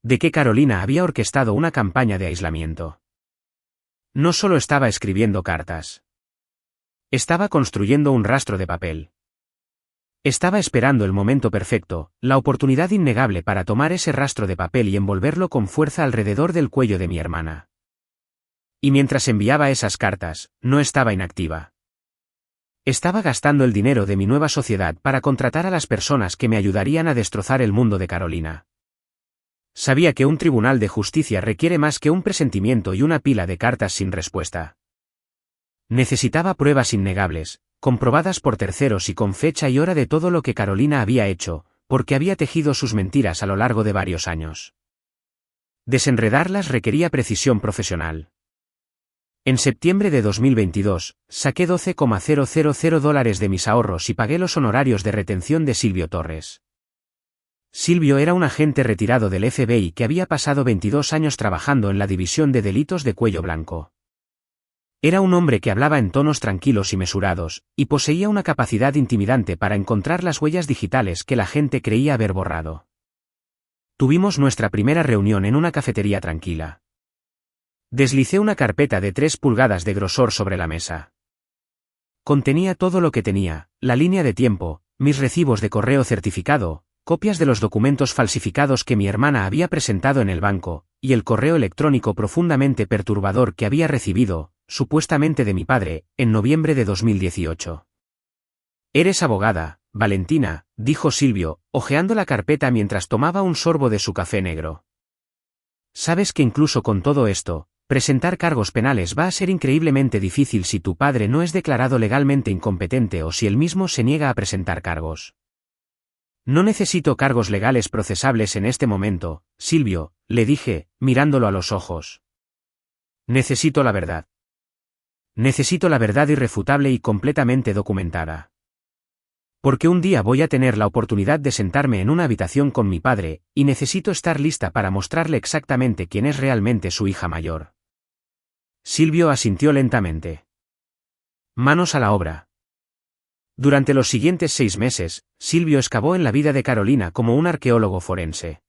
Speaker 1: De que Carolina había orquestado una campaña de aislamiento. No solo estaba escribiendo cartas. Estaba construyendo un rastro de papel. Estaba esperando el momento perfecto, la oportunidad innegable para tomar ese rastro de papel y envolverlo con fuerza alrededor del cuello de mi hermana. Y mientras enviaba esas cartas, no estaba inactiva. Estaba gastando el dinero de mi nueva sociedad para contratar a las personas que me ayudarían a destrozar el mundo de Carolina. Sabía que un tribunal de justicia requiere más que un presentimiento y una pila de cartas sin respuesta. Necesitaba pruebas innegables, comprobadas por terceros y con fecha y hora de todo lo que Carolina había hecho, porque había tejido sus mentiras a lo largo de varios años. Desenredarlas requería precisión profesional. En septiembre de 2022, saqué $12,000 de mis ahorros y pagué los honorarios de retención de Silvio Torres. Silvio era un agente retirado del FBI que había pasado 22 años trabajando en la división de delitos de cuello blanco. Era un hombre que hablaba en tonos tranquilos y mesurados, y poseía una capacidad intimidante para encontrar las huellas digitales que la gente creía haber borrado. Tuvimos nuestra primera reunión en una cafetería tranquila. Deslicé una carpeta de 3 pulgadas de grosor sobre la mesa. Contenía todo lo que tenía, la línea de tiempo, mis recibos de correo certificado, copias de los documentos falsificados que mi hermana había presentado en el banco, y el correo electrónico profundamente perturbador que había recibido, supuestamente de mi padre, en noviembre de 2018. «Eres abogada, Valentina», dijo Silvio, hojeando la carpeta mientras tomaba un sorbo de su café negro. «Sabes que incluso con todo esto, presentar cargos penales va a ser increíblemente difícil si tu padre no es declarado legalmente incompetente o si él mismo se niega a presentar cargos». «No necesito cargos legales procesables en este momento, Silvio», le dije, mirándolo a los ojos. «Necesito la verdad. Necesito la verdad irrefutable y completamente documentada. Porque un día voy a tener la oportunidad de sentarme en una habitación con mi padre, y necesito estar lista para mostrarle exactamente quién es realmente su hija mayor». Silvio asintió lentamente. Manos a la obra. Durante los siguientes 6 meses, Silvio excavó en la vida de Carolina como un arqueólogo forense.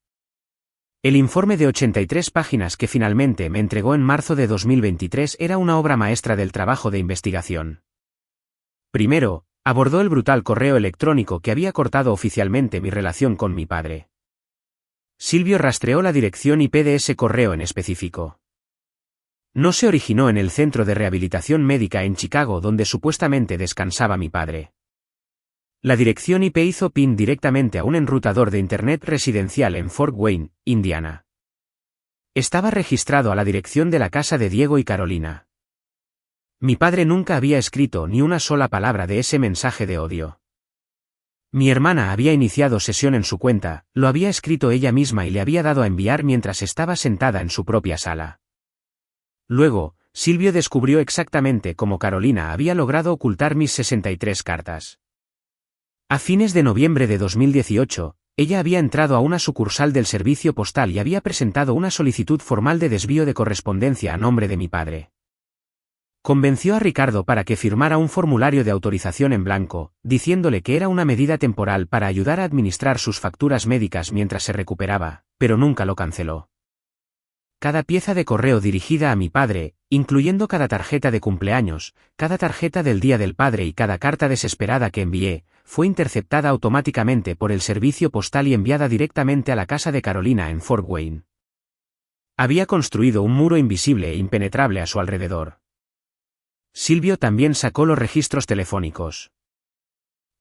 Speaker 1: El informe de 83 páginas que finalmente me entregó en marzo de 2023 era una obra maestra del trabajo de investigación. Primero, abordó el brutal correo electrónico que había cortado oficialmente mi relación con mi padre. Silvio rastreó la dirección IP de ese correo en específico. No se originó en el centro de rehabilitación médica en Chicago donde supuestamente descansaba mi padre. La dirección IP hizo pin directamente a un enrutador de Internet residencial en Fort Wayne, Indiana. Estaba registrado a la dirección de la casa de Diego y Carolina. Mi padre nunca había escrito ni una sola palabra de ese mensaje de odio. Mi hermana había iniciado sesión en su cuenta, lo había escrito ella misma y le había dado a enviar mientras estaba sentada en su propia sala. Luego, Silvio descubrió exactamente cómo Carolina había logrado ocultar mis 63 cartas. A fines de noviembre de 2018, ella había entrado a una sucursal del servicio postal y había presentado una solicitud formal de desvío de correspondencia a nombre de mi padre. Convenció a Ricardo para que firmara un formulario de autorización en blanco, diciéndole que era una medida temporal para ayudar a administrar sus facturas médicas mientras se recuperaba, pero nunca lo canceló. cada pieza de correo dirigida a mi padre, incluyendo cada tarjeta de cumpleaños, cada tarjeta del Día del Padre y cada carta desesperada que envié, fue interceptada automáticamente por el servicio postal y enviada directamente a la casa de Carolina en Fort Wayne. Había construido un muro invisible e impenetrable a su alrededor. Silvio también sacó los registros telefónicos.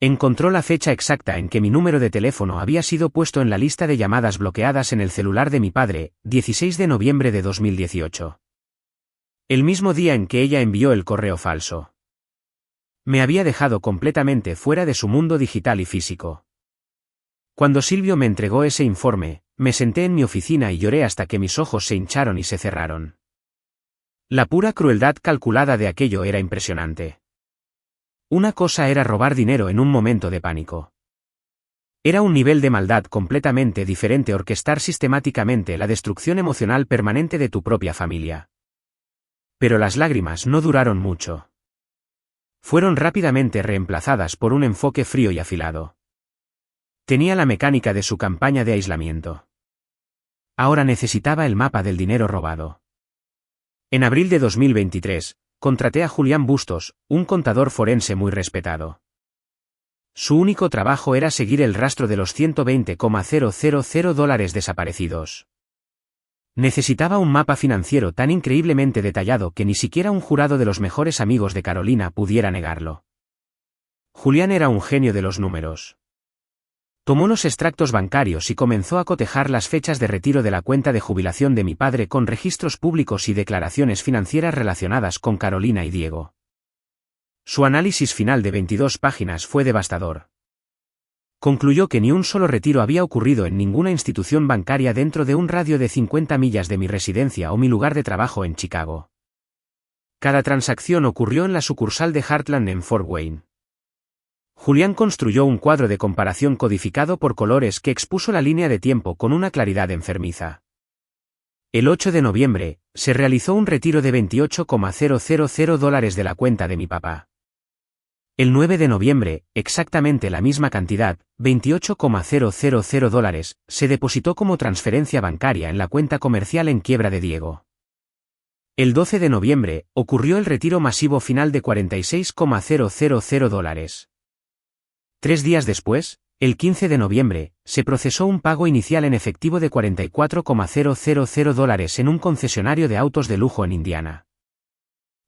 Speaker 1: Encontró la fecha exacta en que mi número de teléfono había sido puesto en la lista de llamadas bloqueadas en el celular de mi padre, 16 de noviembre de 2018. El mismo día en que ella envió el correo falso. Me había dejado completamente fuera de su mundo digital y físico. Cuando Silvio me entregó ese informe, me senté en mi oficina y lloré hasta que mis ojos se hincharon y se cerraron. La pura crueldad calculada de aquello era impresionante. Una cosa era robar dinero en un momento de pánico. Era un nivel de maldad completamente diferente orquestar sistemáticamente la destrucción emocional permanente de tu propia familia. Pero las lágrimas no duraron mucho. Fueron rápidamente reemplazadas por un enfoque frío y afilado. Tenía la mecánica de su campaña de aislamiento. Ahora necesitaba el mapa del dinero robado. En abril de 2023, contraté a Julián Bustos, un contador forense muy respetado. Su único trabajo era seguir el rastro de los $120,000 desaparecidos. Necesitaba un mapa financiero tan increíblemente detallado que ni siquiera un jurado de los mejores amigos de Carolina pudiera negarlo. Julián era un genio de los números. Tomó los extractos bancarios y comenzó a cotejar las fechas de retiro de la cuenta de jubilación de mi padre con registros públicos y declaraciones financieras relacionadas con Carolina y Diego. Su análisis final de 22 páginas fue devastador. Concluyó que ni un solo retiro había ocurrido en ninguna institución bancaria dentro de un radio de 50 millas de mi residencia o mi lugar de trabajo en Chicago. Cada transacción ocurrió en la sucursal de Heartland en Fort Wayne. Julián construyó un cuadro de comparación codificado por colores que expuso la línea de tiempo con una claridad enfermiza. El 8 de noviembre, se realizó un retiro de $28,000 de la cuenta de mi papá. El 9 de noviembre, exactamente la misma cantidad, $28,000, se depositó como transferencia bancaria en la cuenta comercial en quiebra de Diego. El 12 de noviembre, ocurrió el retiro masivo final de $46,000. 3 días después, el 15 de noviembre, se procesó un pago inicial en efectivo de $44,000 en un concesionario de autos de lujo en Indiana.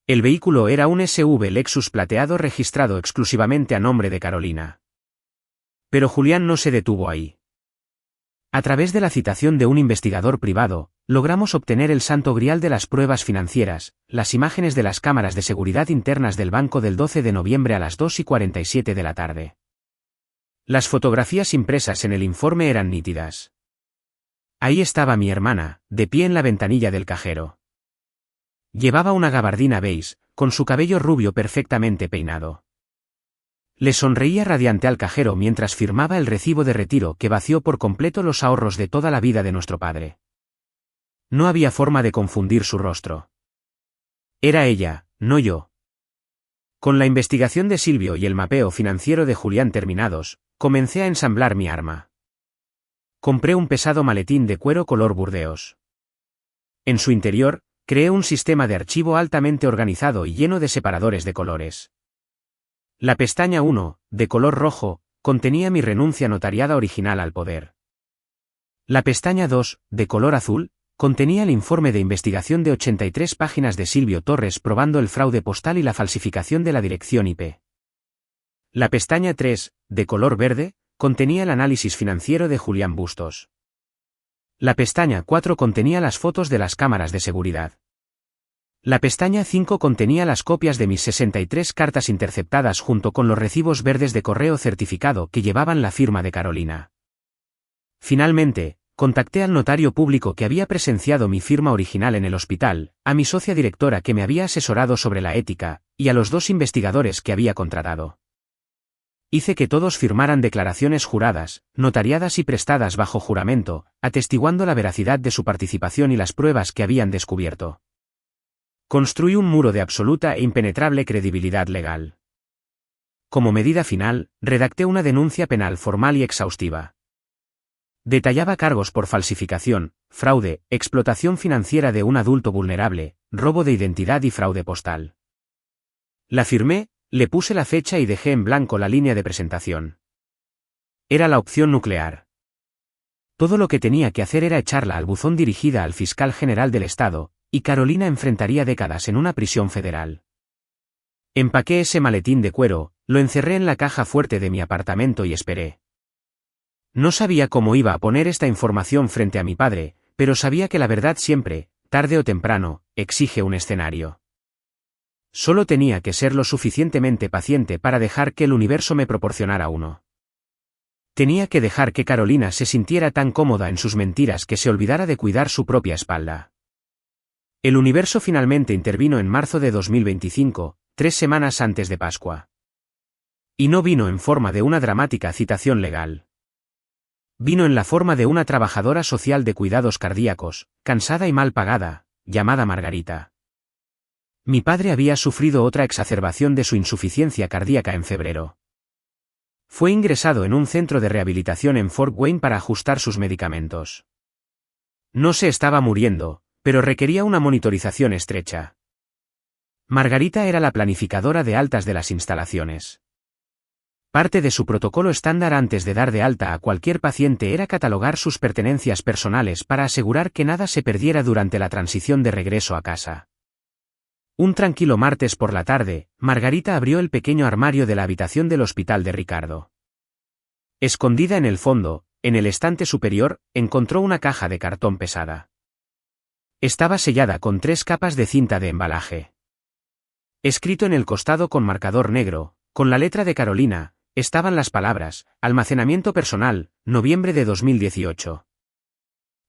Speaker 1: El vehículo era un SUV Lexus plateado registrado exclusivamente a nombre de Carolina. Pero Julián no se detuvo ahí. A través de la citación de un investigador privado, logramos obtener el santo grial de las pruebas financieras, las imágenes de las cámaras de seguridad internas del banco del 12 de noviembre a las 2:47 de la tarde. Las fotografías impresas en el informe eran nítidas. Ahí estaba mi hermana, de pie en la ventanilla del cajero. Llevaba una gabardina beige, con su cabello rubio perfectamente peinado. Le sonreía radiante al cajero mientras firmaba el recibo de retiro que vació por completo los ahorros de toda la vida de nuestro padre. No había forma de confundir su rostro. Era ella, no yo. Con la investigación de Silvio y el mapeo financiero de Julián terminados, comencé a ensamblar mi arma. Compré un pesado maletín de cuero color burdeos. En su interior, creé un sistema de archivo altamente organizado y lleno de separadores de colores. La pestaña 1, de color rojo, contenía mi renuncia notariada original al poder. La pestaña 2, de color azul, contenía el informe de investigación de 83 páginas de Silvio Torres probando el fraude postal y la falsificación de la dirección IP. La pestaña 3, de color verde, contenía el análisis financiero de Julián Bustos. La pestaña 4 contenía las fotos de las cámaras de seguridad. La pestaña 5 contenía las copias de mis 63 cartas interceptadas junto con los recibos verdes de correo certificado que llevaban la firma de Carolina. Finalmente, contacté al notario público que había presenciado mi firma original en el hospital, a mi socia directora que me había asesorado sobre la ética, y a los 2 investigadores que había contratado. Hice que todos firmaran declaraciones juradas, notariadas y prestadas bajo juramento, atestiguando la veracidad de su participación y las pruebas que habían descubierto. Construí un muro de absoluta e impenetrable credibilidad legal. Como medida final, redacté una denuncia penal formal y exhaustiva. Detallaba cargos por falsificación, fraude, explotación financiera de un adulto vulnerable, robo de identidad y fraude postal. La firmé, le puse la fecha y dejé en blanco la línea de presentación. Era la opción nuclear. Todo lo que tenía que hacer era echarla al buzón dirigida al fiscal general del Estado, y Carolina enfrentaría décadas en una prisión federal. Empaqué ese maletín de cuero, lo encerré en la caja fuerte de mi apartamento y esperé. No sabía cómo iba a poner esta información frente a mi padre, pero sabía que la verdad siempre, tarde o temprano, exige un escenario. Solo tenía que ser lo suficientemente paciente para dejar que el universo me proporcionara uno. Tenía que dejar que Carolina se sintiera tan cómoda en sus mentiras que se olvidara de cuidar su propia espalda. El universo finalmente intervino en marzo de 2025, 3 semanas antes de Pascua. Y no vino en forma de una dramática citación legal. Vino en la forma de una trabajadora social de cuidados cardíacos, cansada y mal pagada, llamada Margarita. Mi padre había sufrido otra exacerbación de su insuficiencia cardíaca en febrero. Fue ingresado en un centro de rehabilitación en Fort Wayne para ajustar sus medicamentos. No se estaba muriendo, pero requería una monitorización estrecha. Margarita era la planificadora de altas de las instalaciones. Parte de su protocolo estándar antes de dar de alta a cualquier paciente era catalogar sus pertenencias personales para asegurar que nada se perdiera durante la transición de regreso a casa. Un tranquilo martes por la tarde, Margarita abrió el pequeño armario de la habitación del hospital de Ricardo. Escondida en el fondo, en el estante superior, encontró una caja de cartón pesada. Estaba sellada con 3 capas de cinta de embalaje. Escrito en el costado con marcador negro, con la letra de Carolina, estaban las palabras: almacenamiento personal, noviembre de 2018.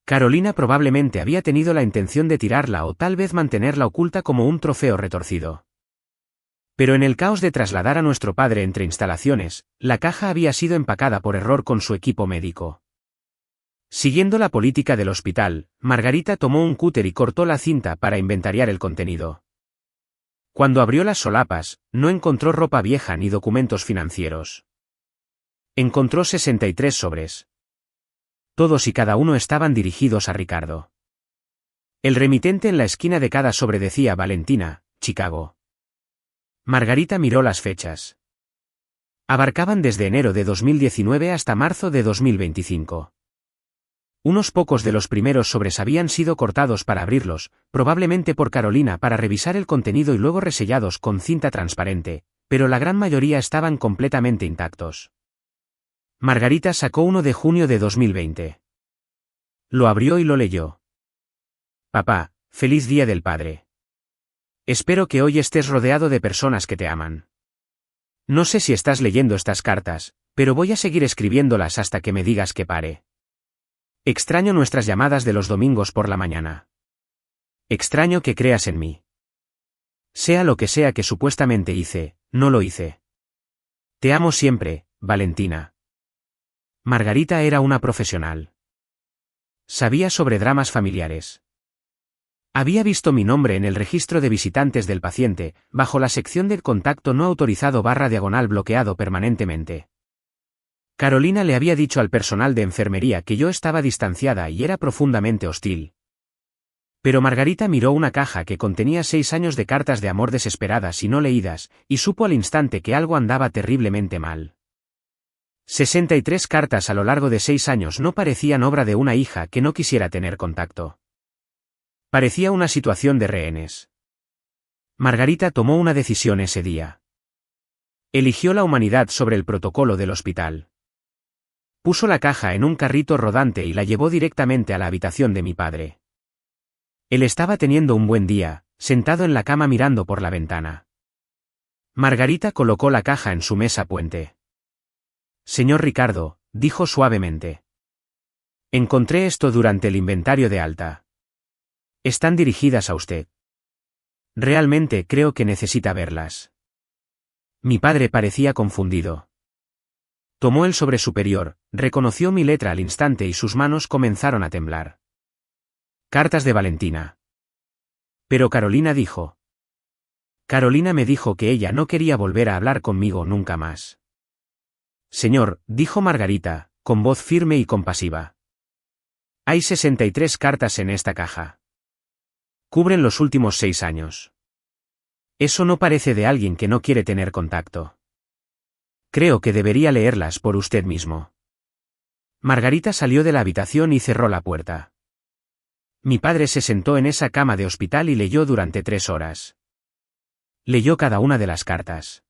Speaker 1: Carolina probablemente había tenido la intención de tirarla o tal vez mantenerla oculta como un trofeo retorcido. Pero en el caos de trasladar a nuestro padre entre instalaciones, la caja había sido empacada por error con su equipo médico. Siguiendo la política del hospital, Margarita tomó un cúter y cortó la cinta para inventariar el contenido. Cuando abrió las solapas, no encontró ropa vieja ni documentos financieros. Encontró 63 sobres. Todos y cada uno estaban dirigidos a Ricardo. El remitente en la esquina de cada sobre decía Valentina, Chicago. Margarita miró las fechas. Abarcaban desde enero de 2019 hasta marzo de 2025. Unos pocos de los primeros sobres habían sido cortados para abrirlos, probablemente por Carolina para revisar el contenido y luego resellados con cinta transparente, pero la gran mayoría estaban completamente intactos. Margarita sacó uno de junio de 2020. Lo abrió y lo leyó. Papá, feliz Día del Padre. Espero que hoy estés rodeado de personas que te aman. No sé si estás leyendo estas cartas, pero voy a seguir escribiéndolas hasta que me digas que pare. Extraño nuestras llamadas de los domingos por la mañana. Extraño que creas en mí. Sea lo que sea que supuestamente hice, no lo hice. Te amo siempre, Valentina. Margarita era una profesional. Sabía sobre dramas familiares. Había visto mi nombre en el registro de visitantes del paciente, bajo la sección del contacto no autorizado /diagonal bloqueado permanentemente. Carolina le había dicho al personal de enfermería que yo estaba distanciada y era profundamente hostil. Pero Margarita miró una caja que contenía 6 años de cartas de amor desesperadas y no leídas, y supo al instante que algo andaba terriblemente mal. 63 cartas a lo largo de 6 años no parecían obra de una hija que no quisiera tener contacto. Parecía una situación de rehenes. Margarita tomó una decisión ese día. Eligió la humanidad sobre el protocolo del hospital. Puso la caja en un carrito rodante y la llevó directamente a la habitación de mi padre. Él estaba teniendo un buen día, sentado en la cama mirando por la ventana. Margarita colocó la caja en su mesa puente. Señor Ricardo, dijo suavemente. Encontré esto durante el inventario de alta. Están dirigidas a usted. Realmente creo que necesita verlas. Mi padre parecía confundido. Tomó el sobre superior, reconoció mi letra al instante y sus manos comenzaron a temblar. Cartas de Valentina. Pero Carolina dijo. Carolina me dijo que ella no quería volver a hablar conmigo nunca más. Señor, dijo Margarita, con voz firme y compasiva. Hay 63 cartas en esta caja. Cubren los últimos 6 años. Eso no parece de alguien que no quiere tener contacto. Creo que debería leerlas por usted mismo. Margarita salió de la habitación y cerró la puerta. Mi padre se sentó en esa cama de hospital y leyó durante 3 horas. Leyó cada una de las cartas.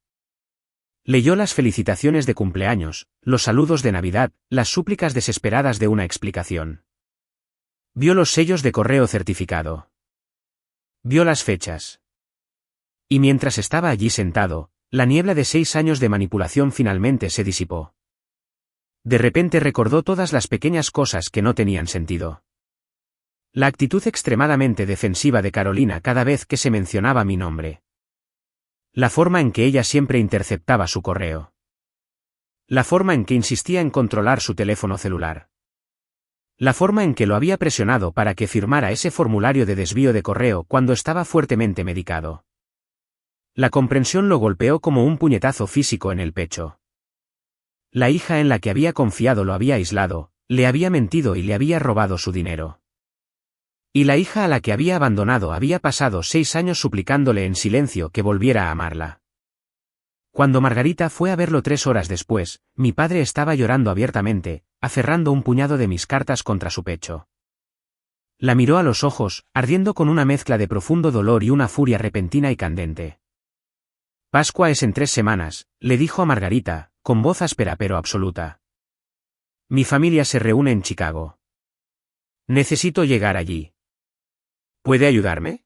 Speaker 1: Leyó las felicitaciones de cumpleaños, los saludos de Navidad, las súplicas desesperadas de una explicación. Vio los sellos de correo certificado. Vio las fechas. Y mientras estaba allí sentado, la niebla de 6 años de manipulación finalmente se disipó. De repente recordó todas las pequeñas cosas que no tenían sentido. La actitud extremadamente defensiva de Carolina cada vez que se mencionaba mi nombre. La forma en que ella siempre interceptaba su correo. La forma en que insistía en controlar su teléfono celular. La forma en que lo había presionado para que firmara ese formulario de desvío de correo cuando estaba fuertemente medicado. La comprensión lo golpeó como un puñetazo físico en el pecho. La hija en la que había confiado lo había aislado, le había mentido y le había robado su dinero. Y la hija a la que había abandonado había pasado 6 años suplicándole en silencio que volviera a amarla. Cuando Margarita fue a verlo 3 horas después, mi padre estaba llorando abiertamente, aferrando un puñado de mis cartas contra su pecho. La miró a los ojos, ardiendo con una mezcla de profundo dolor y una furia repentina y candente. Pascua es en 3 semanas, le dijo a Margarita, con voz áspera pero absoluta. Mi familia se reúne en Chicago. Necesito llegar allí. ¿Puede ayudarme?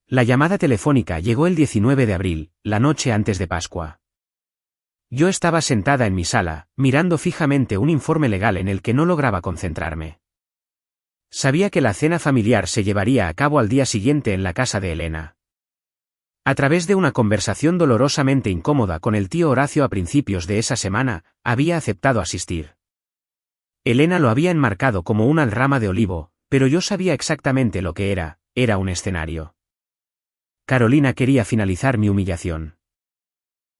Speaker 1: La llamada telefónica llegó el 19 de abril, la noche antes de Pascua. Yo estaba sentada en mi sala, mirando fijamente un informe legal en el que no lograba concentrarme. Sabía que la cena familiar se llevaría a cabo al día siguiente en la casa de Elena. A través de una conversación dolorosamente incómoda con el tío Horacio a principios de esa semana, había aceptado asistir. Elena lo había enmarcado como una rama de olivo, pero yo sabía exactamente lo que era un escenario. Carolina quería finalizar mi humillación.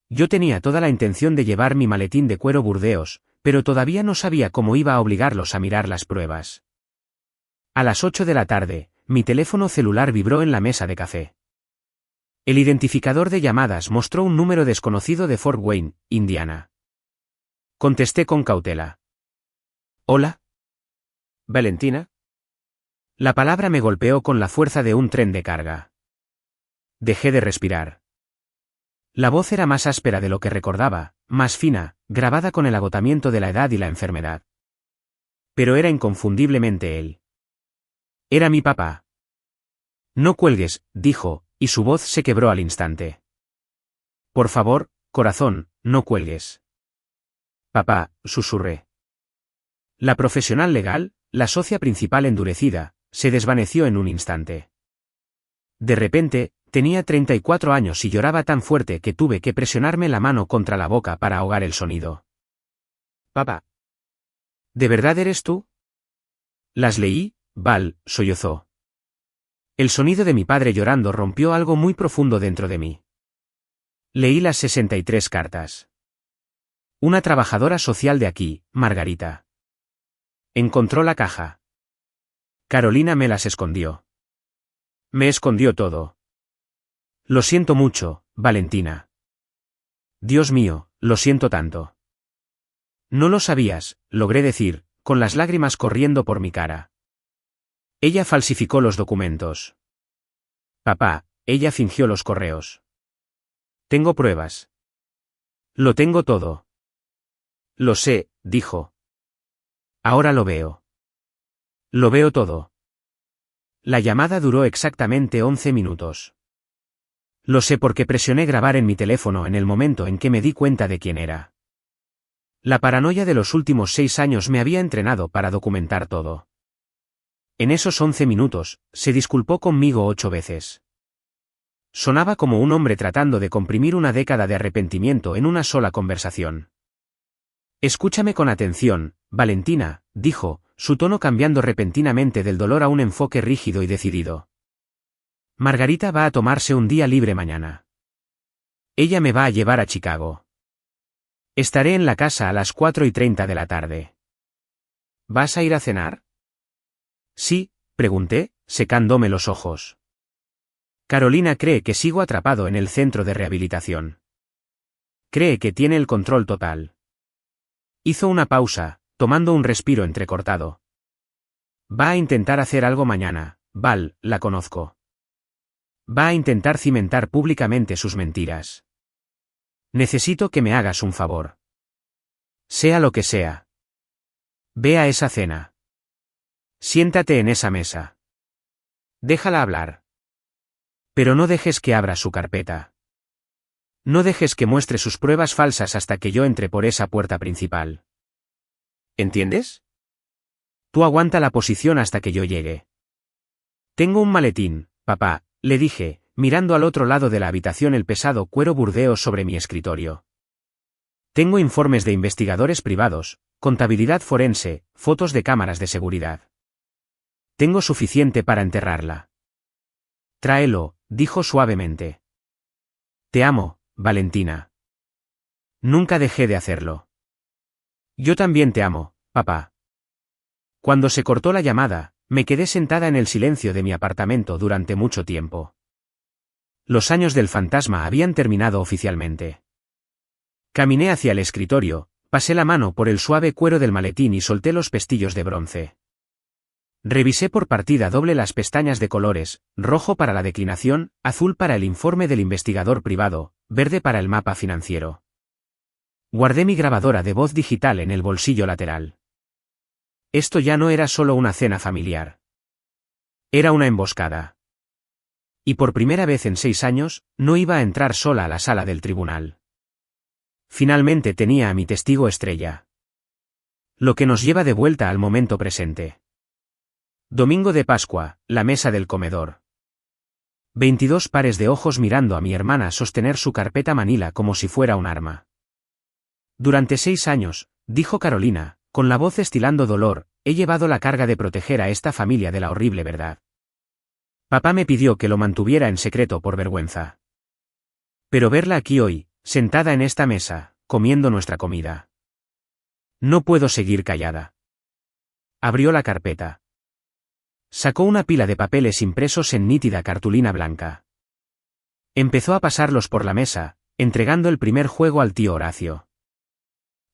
Speaker 1: Yo tenía toda la intención de llevar mi maletín de cuero Burdeos, pero todavía no sabía cómo iba a obligarlos a mirar las pruebas. A las 8 de la tarde, mi teléfono celular vibró en la mesa de café. El identificador de llamadas mostró un número desconocido de Fort Wayne, Indiana. Contesté con cautela. ¿Hola?
Speaker 2: ¿Valentina?
Speaker 1: La palabra me golpeó con la fuerza de un tren de carga. Dejé de respirar. La voz era más áspera de lo que recordaba, más fina, grabada con el agotamiento de la edad y la enfermedad. Pero era inconfundiblemente él. Era mi papá. No cuelgues, dijo, y su voz se quebró al instante. Por favor, corazón, no cuelgues. Papá, susurré. La profesional legal, la socia principal endurecida, se desvaneció en un instante. De repente, tenía 34 años y lloraba tan fuerte que tuve que presionarme la mano contra la boca para ahogar el sonido.
Speaker 2: Papá.
Speaker 1: ¿De verdad eres tú? Las leí, Val, sollozó. El sonido de mi padre llorando rompió algo muy profundo dentro de mí. Leí las 63 cartas. Una trabajadora social de aquí, Margarita. Encontró la caja. Carolina me las escondió. Me escondió todo. Lo siento mucho, Valentina. Dios mío, lo siento tanto. No lo sabías, logré decir, con las lágrimas corriendo por mi cara. Ella falsificó los documentos. Papá, ella fingió los correos. Tengo pruebas. Lo tengo todo. Lo sé, dijo. Ahora lo veo. Lo veo todo. La llamada duró exactamente 11 minutos. Lo sé porque presioné grabar en mi teléfono en el momento en que me di cuenta de quién era. La paranoia de los últimos 6 años me había entrenado para documentar todo. En esos 11 minutos, se disculpó conmigo 8 veces. Sonaba como un hombre tratando de comprimir una década de arrepentimiento en una sola conversación. Escúchame con atención, Valentina, dijo, su tono cambiando repentinamente del dolor a un enfoque rígido y decidido. Margarita va a tomarse un día libre mañana. Ella me va a llevar a Chicago. Estaré en la casa a las 4:30 de la tarde. ¿Vas a ir a cenar? Sí, pregunté, secándome los ojos. Carolina cree que sigo atrapado en el centro de rehabilitación. Cree que tiene el control total. Hizo una pausa, tomando un respiro entrecortado. Va a intentar hacer algo mañana, Val, la conozco. Va a intentar cimentar públicamente sus mentiras. Necesito que me hagas un favor. Sea lo que sea. Ve a esa cena. Siéntate en esa mesa. Déjala hablar. Pero no dejes que abra su carpeta. No dejes que muestre sus pruebas falsas hasta que yo entre por esa puerta principal.
Speaker 2: ¿Entiendes?
Speaker 1: Tú aguanta la posición hasta que yo llegue. Tengo un maletín, papá, le dije, mirando al otro lado de la habitación el pesado cuero burdeos sobre mi escritorio. Tengo informes de investigadores privados, contabilidad forense, fotos de cámaras de seguridad. Tengo suficiente para enterrarla. Tráelo, dijo suavemente. Te amo, Valentina. Nunca dejé de hacerlo. Yo también te amo, papá. Cuando se cortó la llamada, me quedé sentada en el silencio de mi apartamento durante mucho tiempo. Los años del fantasma habían terminado oficialmente. Caminé hacia el escritorio, pasé la mano por el suave cuero del maletín y solté los pestillos de bronce. Revisé por partida doble las pestañas de colores, rojo para la declinación, azul para el informe del investigador privado, verde para el mapa financiero. Guardé mi grabadora de voz digital en el bolsillo lateral. Esto ya no era solo una cena familiar. Era una emboscada. Y por primera vez en 6 años, no iba a entrar sola a la sala del tribunal. Finalmente tenía a mi testigo estrella. Lo que nos lleva de vuelta al momento presente. Domingo de Pascua, la mesa del comedor. 22 pares de ojos mirando a mi hermana sostener su carpeta manila como si fuera un arma. Durante 6 años, dijo Carolina, con la voz estilando dolor, he llevado la carga de proteger a esta familia de la horrible verdad. Papá me pidió que lo mantuviera en secreto por vergüenza. Pero verla aquí hoy, sentada en esta mesa, comiendo nuestra comida. No puedo seguir callada. Abrió la carpeta. Sacó una pila de papeles impresos en nítida cartulina blanca. Empezó a pasarlos por la mesa, entregando el primer juego al tío Horacio.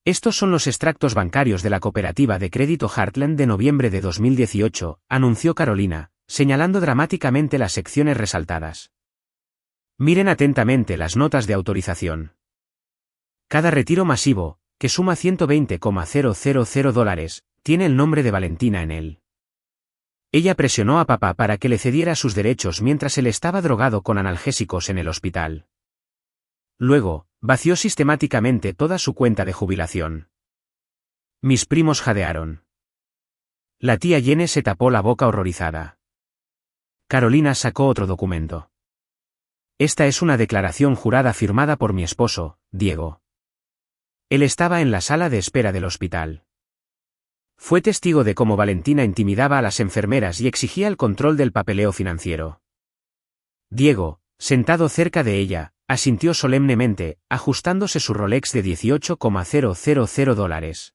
Speaker 1: Estos son los extractos bancarios de la cooperativa de crédito Heartland de noviembre de 2018, anunció Carolina, señalando dramáticamente las secciones resaltadas. Miren atentamente las notas de autorización. Cada retiro masivo, que suma $120,000, tiene el nombre de Valentina en él. Ella presionó a papá para que le cediera sus derechos mientras él estaba drogado con analgésicos en el hospital. Luego, vació sistemáticamente toda su cuenta de jubilación. Mis primos jadearon. La tía Jene se tapó la boca horrorizada. Carolina sacó otro documento. Esta es una declaración jurada firmada por mi esposo, Diego. Él estaba en la sala de espera del hospital. Fue testigo de cómo Valentina intimidaba a las enfermeras y exigía el control del papeleo financiero. Diego, sentado cerca de ella, asintió solemnemente, ajustándose su Rolex de $18,000.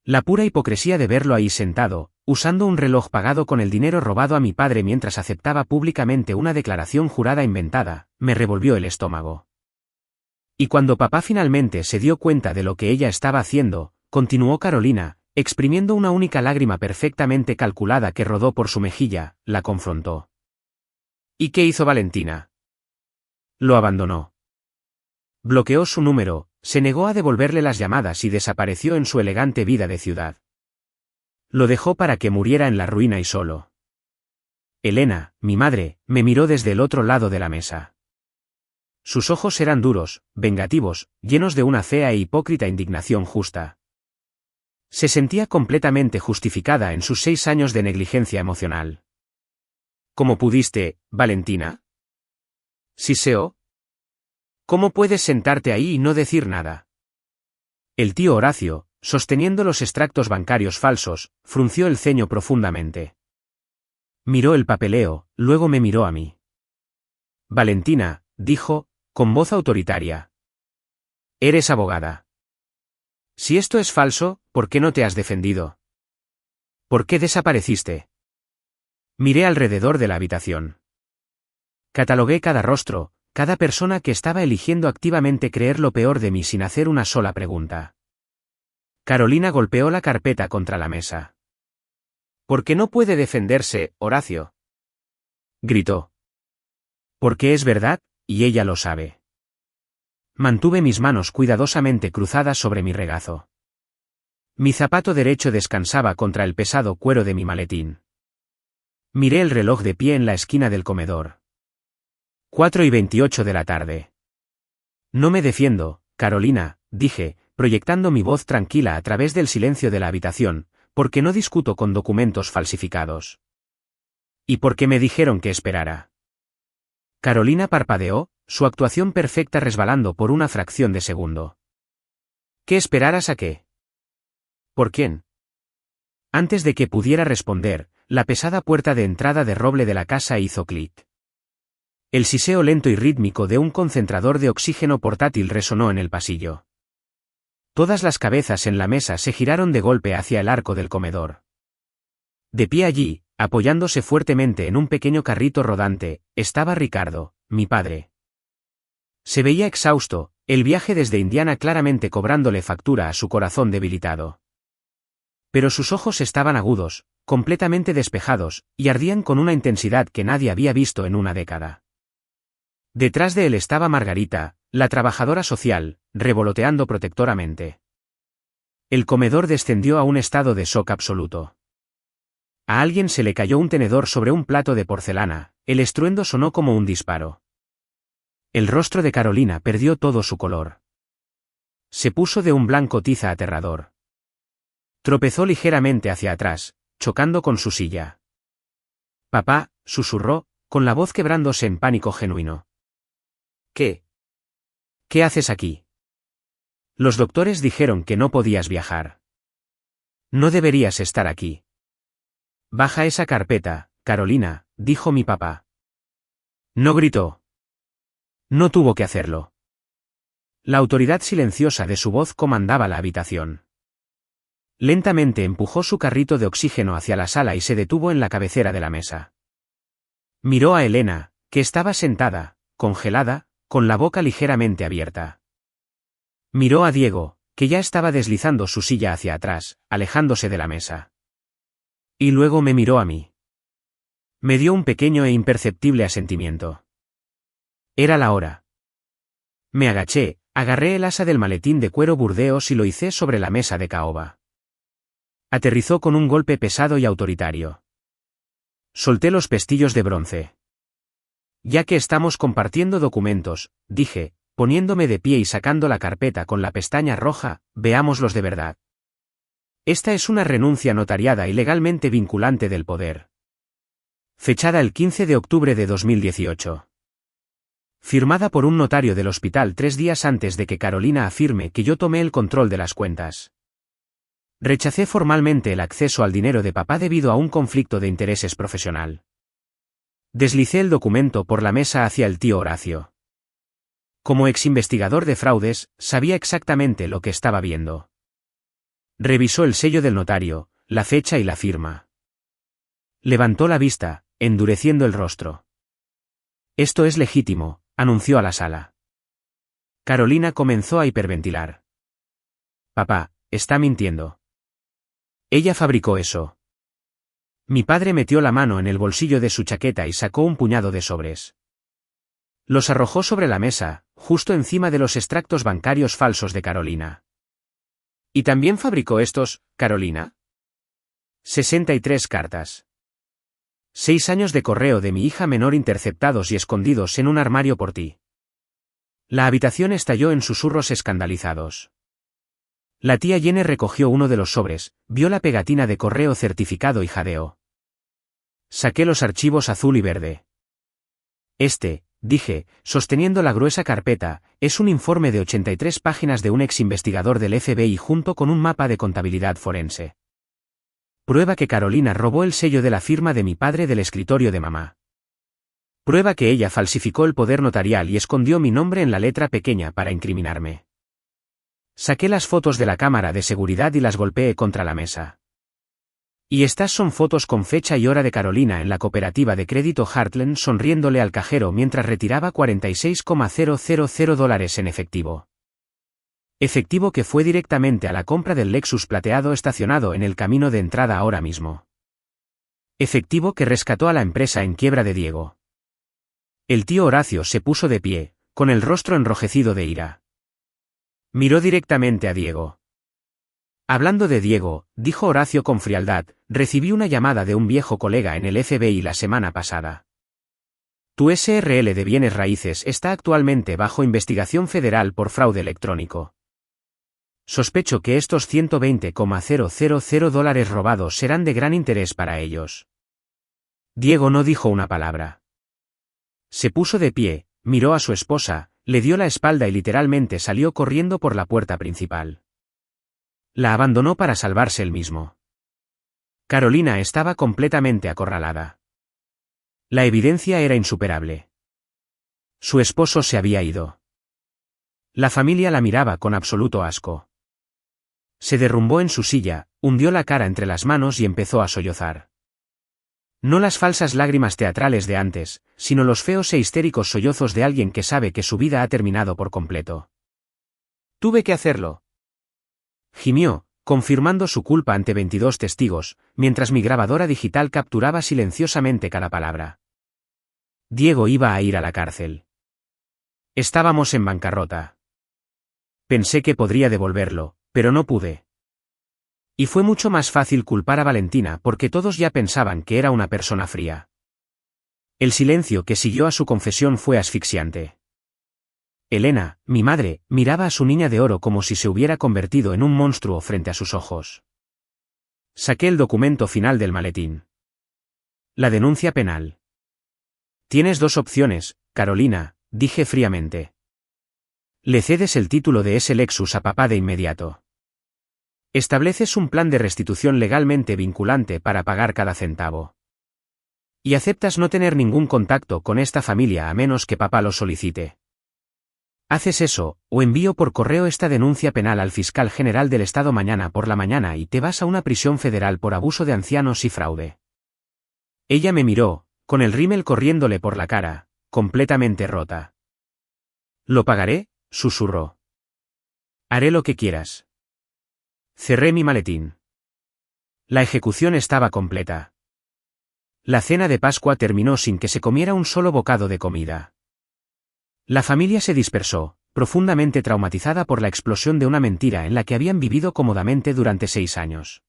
Speaker 1: La pura hipocresía de verlo ahí sentado, usando un reloj pagado con el dinero robado a mi padre mientras aceptaba públicamente una declaración jurada inventada, me revolvió el estómago. Y cuando papá finalmente se dio cuenta de lo que ella estaba haciendo, continuó Carolina, exprimiendo una única lágrima perfectamente calculada que rodó por su mejilla, la confrontó. ¿Y qué hizo Valentina? Lo abandonó. Bloqueó su número, se negó a devolverle las llamadas y desapareció en su elegante vida de ciudad. Lo dejó para que muriera en la ruina y solo. Elena, mi madre, me miró desde el otro lado de la mesa. Sus ojos eran duros, vengativos, llenos de una fea e hipócrita indignación justa. Se sentía completamente justificada en sus 6 años de negligencia emocional. ¿Cómo pudiste, Valentina? ¿Siseo? ¿Cómo puedes sentarte ahí y no decir nada? El tío Horacio, sosteniendo los extractos bancarios falsos, frunció el ceño profundamente. Miró el papeleo, luego me miró a mí. Valentina, dijo, con voz autoritaria. Eres abogada. Si esto es falso, ¿por qué no te has defendido? ¿Por qué desapareciste? Miré alrededor de la habitación. Catalogué cada rostro, cada persona que estaba eligiendo activamente creer lo peor de mí sin hacer una sola pregunta. Carolina golpeó la carpeta contra la mesa.
Speaker 2: ¿Por qué no puede defenderse, Horacio?,
Speaker 1: gritó. Porque es verdad, y ella lo sabe. Mantuve mis manos cuidadosamente cruzadas sobre mi regazo. Mi zapato derecho descansaba contra el pesado cuero de mi maletín. Miré el reloj de pie en la esquina del comedor. 4:28 de la tarde. No me defiendo, Carolina, dije, proyectando mi voz tranquila a través del silencio de la habitación, porque no discuto con documentos falsificados. ¿Y por qué me dijeron que esperara? Carolina parpadeó, su actuación perfecta resbalando por una fracción de segundo. ¿Qué esperaras a qué? ¿Por quién? Antes de que pudiera responder, la pesada puerta de entrada de roble de la casa hizo clic. El siseo lento y rítmico de un concentrador de oxígeno portátil resonó en el pasillo. Todas las cabezas en la mesa se giraron de golpe hacia el arco del comedor. De pie allí, apoyándose fuertemente en un pequeño carrito rodante, estaba Ricardo, mi padre. Se veía exhausto, el viaje desde Indiana claramente cobrándole factura a su corazón debilitado. Pero sus ojos estaban agudos, completamente despejados, y ardían con una intensidad que nadie había visto en una década. Detrás de él estaba Margarita, la trabajadora social, revoloteando protectoramente. El comedor descendió a un estado de shock absoluto. A alguien se le cayó un tenedor sobre un plato de porcelana, el estruendo sonó como un disparo. El rostro de Carolina perdió todo su color. Se puso de un blanco tiza aterrador. Tropezó ligeramente hacia atrás, chocando con su silla. «Papá», susurró, con la voz quebrándose en pánico genuino.
Speaker 2: ¿Qué?
Speaker 1: ¿Qué haces aquí? Los doctores dijeron que no podías viajar. No deberías estar aquí. Baja esa carpeta, Carolina, dijo mi papá. No gritó. No tuvo que hacerlo. La autoridad silenciosa de su voz comandaba la habitación. Lentamente empujó su carrito de oxígeno hacia la sala y se detuvo en la cabecera de la mesa. Miró a Elena, que estaba sentada, congelada, con la boca ligeramente abierta. Miró a Diego, que ya estaba deslizando su silla hacia atrás, alejándose de la mesa. Y luego me miró a mí. Me dio un pequeño e imperceptible asentimiento. Era la hora. Me agaché, agarré el asa del maletín de cuero burdeos y lo hicé sobre la mesa de caoba. Aterrizó con un golpe pesado y autoritario. Solté los pestillos de bronce. Ya que estamos compartiendo documentos, dije, poniéndome de pie y sacando la carpeta con la pestaña roja, veámoslos de verdad. Esta es una renuncia notariada y legalmente vinculante del poder. Fechada el 15 de octubre de 2018. Firmada por un notario del hospital 3 días antes de que Carolina afirme que yo tomé el control de las cuentas. Rechacé formalmente el acceso al dinero de papá debido a un conflicto de intereses profesional. Deslicé el documento por la mesa hacia el tío Horacio. Como exinvestigador de fraudes, sabía exactamente lo que estaba viendo. Revisó el sello del notario, la fecha y la firma. Levantó la vista, endureciendo el rostro. Esto es legítimo, anunció a la sala. Carolina comenzó a hiperventilar. Papá, está mintiendo. Ella fabricó eso. Mi padre metió la mano en el bolsillo de su chaqueta y sacó un puñado de sobres. Los arrojó sobre la mesa, justo encima de los extractos bancarios falsos de Carolina. ¿Y también fabricó estos, Carolina? 63 cartas. 6 años de correo de mi hija menor interceptados y escondidos en un armario por ti. La habitación estalló en susurros escandalizados. La tía Jenny recogió uno de los sobres, vio la pegatina de correo certificado y jadeó. Saqué los archivos azul y verde. Dije, sosteniendo la gruesa carpeta, es un informe de 83 páginas de un ex investigador del FBI junto con un mapa de contabilidad forense. Prueba que Carolina robó el sello de la firma de mi padre del escritorio de mamá. Prueba que ella falsificó el poder notarial y escondió mi nombre en la letra pequeña para incriminarme. Saqué las fotos de la cámara de seguridad y las golpeé contra la mesa. Y estas son fotos con fecha y hora de Carolina en la cooperativa de crédito Heartland sonriéndole al cajero mientras retiraba $46,000 en efectivo. Efectivo que fue directamente a la compra del Lexus plateado estacionado en el camino de entrada ahora mismo. Efectivo que rescató a la empresa en quiebra de Diego. El tío Horacio se puso de pie, con el rostro enrojecido de ira. Miró directamente a Diego. Hablando de Diego, dijo Horacio con frialdad, recibí una llamada de un viejo colega en el FBI la semana pasada. Tu SRL de bienes raíces está actualmente bajo investigación federal por fraude electrónico. Sospecho que estos $120,000 robados serán de gran interés para ellos. Diego no dijo una palabra. Se puso de pie, miró a su esposa, le dio la espalda y literalmente salió corriendo por la puerta principal. La abandonó para salvarse él mismo. Carolina estaba completamente acorralada. La evidencia era insuperable. Su esposo se había ido. La familia la miraba con absoluto asco. Se derrumbó en su silla, hundió la cara entre las manos y empezó a sollozar. No las falsas lágrimas teatrales de antes, sino los feos e histéricos sollozos de alguien que sabe que su vida ha terminado por completo. Tuve que hacerlo. Gimió, confirmando su culpa ante 22 testigos, mientras mi grabadora digital capturaba silenciosamente cada palabra. Diego iba a ir a la cárcel. Estábamos en bancarrota. Pensé que podría devolverlo, pero no pude. Y fue mucho más fácil culpar a Valentina porque todos ya pensaban que era una persona fría. El silencio que siguió a su confesión fue asfixiante. Elena, mi madre, miraba a su niña de oro como si se hubiera convertido en un monstruo frente a sus ojos. Saqué el documento final del maletín. La denuncia penal. Tienes dos opciones, Carolina, dije fríamente. Le cedes el título de ese Lexus a papá de inmediato. Estableces un plan de restitución legalmente vinculante para pagar cada centavo. Y aceptas no tener ningún contacto con esta familia a menos que papá lo solicite. Haces eso, o envío por correo esta denuncia penal al fiscal general del estado mañana por la mañana y te vas a una prisión federal por abuso de ancianos y fraude. Ella me miró, con el rímel corriéndole por la cara, completamente rota. Lo pagaré, susurró. Haré lo que quieras. Cerré mi maletín. La ejecución estaba completa. La cena de Pascua terminó sin que se comiera un solo bocado de comida. La familia se dispersó, profundamente traumatizada por la explosión de una mentira en la que habían vivido cómodamente durante 6 años.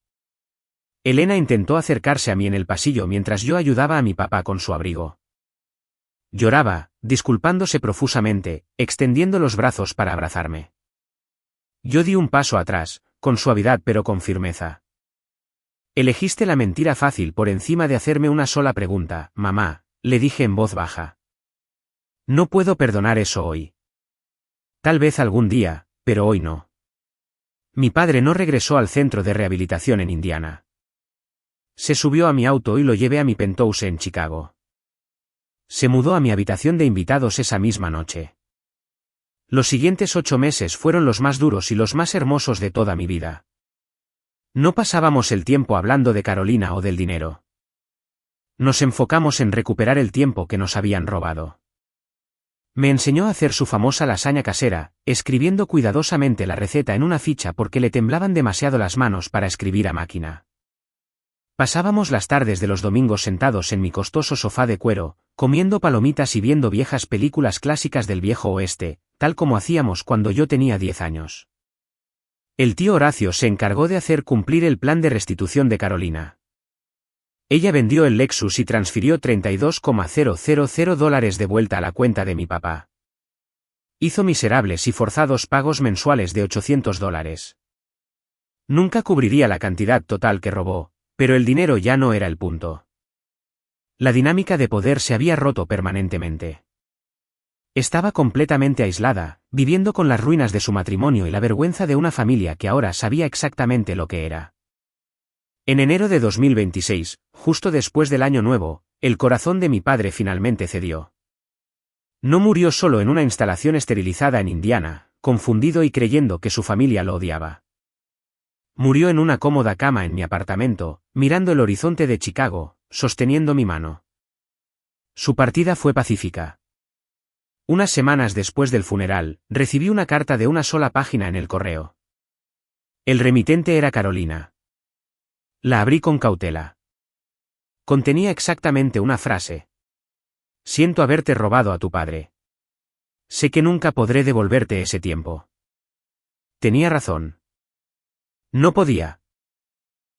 Speaker 1: Elena intentó acercarse a mí en el pasillo mientras yo ayudaba a mi papá con su abrigo. Lloraba, disculpándose profusamente, extendiendo los brazos para abrazarme. Yo di un paso atrás, con suavidad pero con firmeza. Elegiste la mentira fácil por encima de hacerme una sola pregunta, mamá, le dije en voz baja. No puedo perdonar eso hoy. Tal vez algún día, pero hoy no. Mi padre no regresó al centro de rehabilitación en Indiana. Se subió a mi auto y lo llevé a mi penthouse en Chicago. Se mudó a mi habitación de invitados esa misma noche. Los siguientes 8 meses fueron los más duros y los más hermosos de toda mi vida. No pasábamos el tiempo hablando de Carolina o del dinero. Nos enfocamos en recuperar el tiempo que nos habían robado. Me enseñó a hacer su famosa lasaña casera, escribiendo cuidadosamente la receta en una ficha porque le temblaban demasiado las manos para escribir a máquina. Pasábamos las tardes de los domingos sentados en mi costoso sofá de cuero, comiendo palomitas y viendo viejas películas clásicas del viejo oeste, tal como hacíamos cuando yo tenía 10 años. El tío Horacio se encargó de hacer cumplir el plan de restitución de Carolina. Ella vendió el Lexus y transfirió $32,000 de vuelta a la cuenta de mi papá. Hizo miserables y forzados pagos mensuales de $800. Nunca cubriría la cantidad total que robó, pero el dinero ya no era el punto. La dinámica de poder se había roto permanentemente. Estaba completamente aislada, viviendo con las ruinas de su matrimonio y la vergüenza de una familia que ahora sabía exactamente lo que era. En enero de 2026, justo después del Año Nuevo, el corazón de mi padre finalmente cedió. No murió solo en una instalación esterilizada en Indiana, confundido y creyendo que su familia lo odiaba. Murió en una cómoda cama en mi apartamento, mirando el horizonte de Chicago, sosteniendo mi mano. Su partida fue pacífica. Unas semanas después del funeral, recibí una carta de una sola página en el correo. El remitente era Carolina. La abrí con cautela. Contenía exactamente una frase. Siento haberte robado a tu padre. Sé que nunca podré devolverte ese tiempo. Tenía razón. No podía.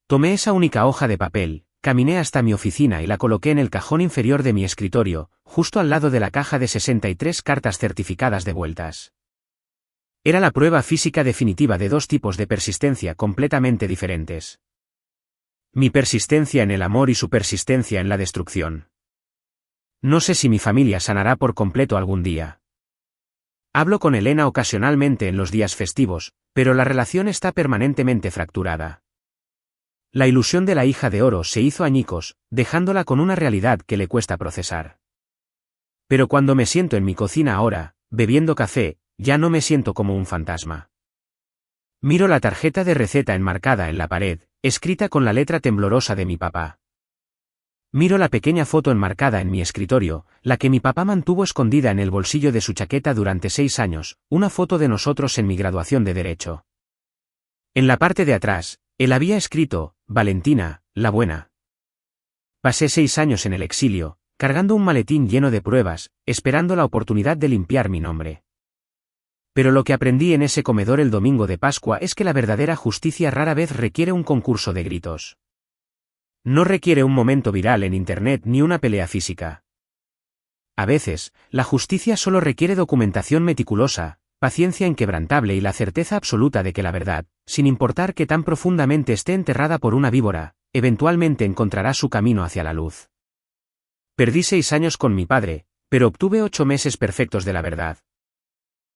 Speaker 1: Tomé esa única hoja de papel, caminé hasta mi oficina y la coloqué en el cajón inferior de mi escritorio, justo al lado de la caja de 63 cartas certificadas de vueltas. Era la prueba física definitiva de dos tipos de persistencia completamente diferentes. Mi persistencia en el amor y su persistencia en la destrucción. No sé si mi familia sanará por completo algún día. Hablo con Elena ocasionalmente en los días festivos, pero la relación está permanentemente fracturada. La ilusión de la hija de oro se hizo añicos, dejándola con una realidad que le cuesta procesar. Pero cuando me siento en mi cocina ahora, bebiendo café, ya no me siento como un fantasma. Miro la tarjeta de receta enmarcada en la pared, escrita con la letra temblorosa de mi papá. Miro la pequeña foto enmarcada en mi escritorio, la que mi papá mantuvo escondida en el bolsillo de su chaqueta durante 6 años, una foto de nosotros en mi graduación de Derecho. En la parte de atrás, él había escrito, Valentina, la buena. Pasé 6 años en el exilio, cargando un maletín lleno de pruebas, esperando la oportunidad de limpiar mi nombre. Pero lo que aprendí en ese comedor el domingo de Pascua es que la verdadera justicia rara vez requiere un concurso de gritos. No requiere un momento viral en Internet ni una pelea física. A veces, la justicia solo requiere documentación meticulosa, paciencia inquebrantable y la certeza absoluta de que la verdad, sin importar que tan profundamente esté enterrada por una víbora, eventualmente encontrará su camino hacia la luz. Perdí 6 años con mi padre, pero obtuve 8 meses perfectos de la verdad.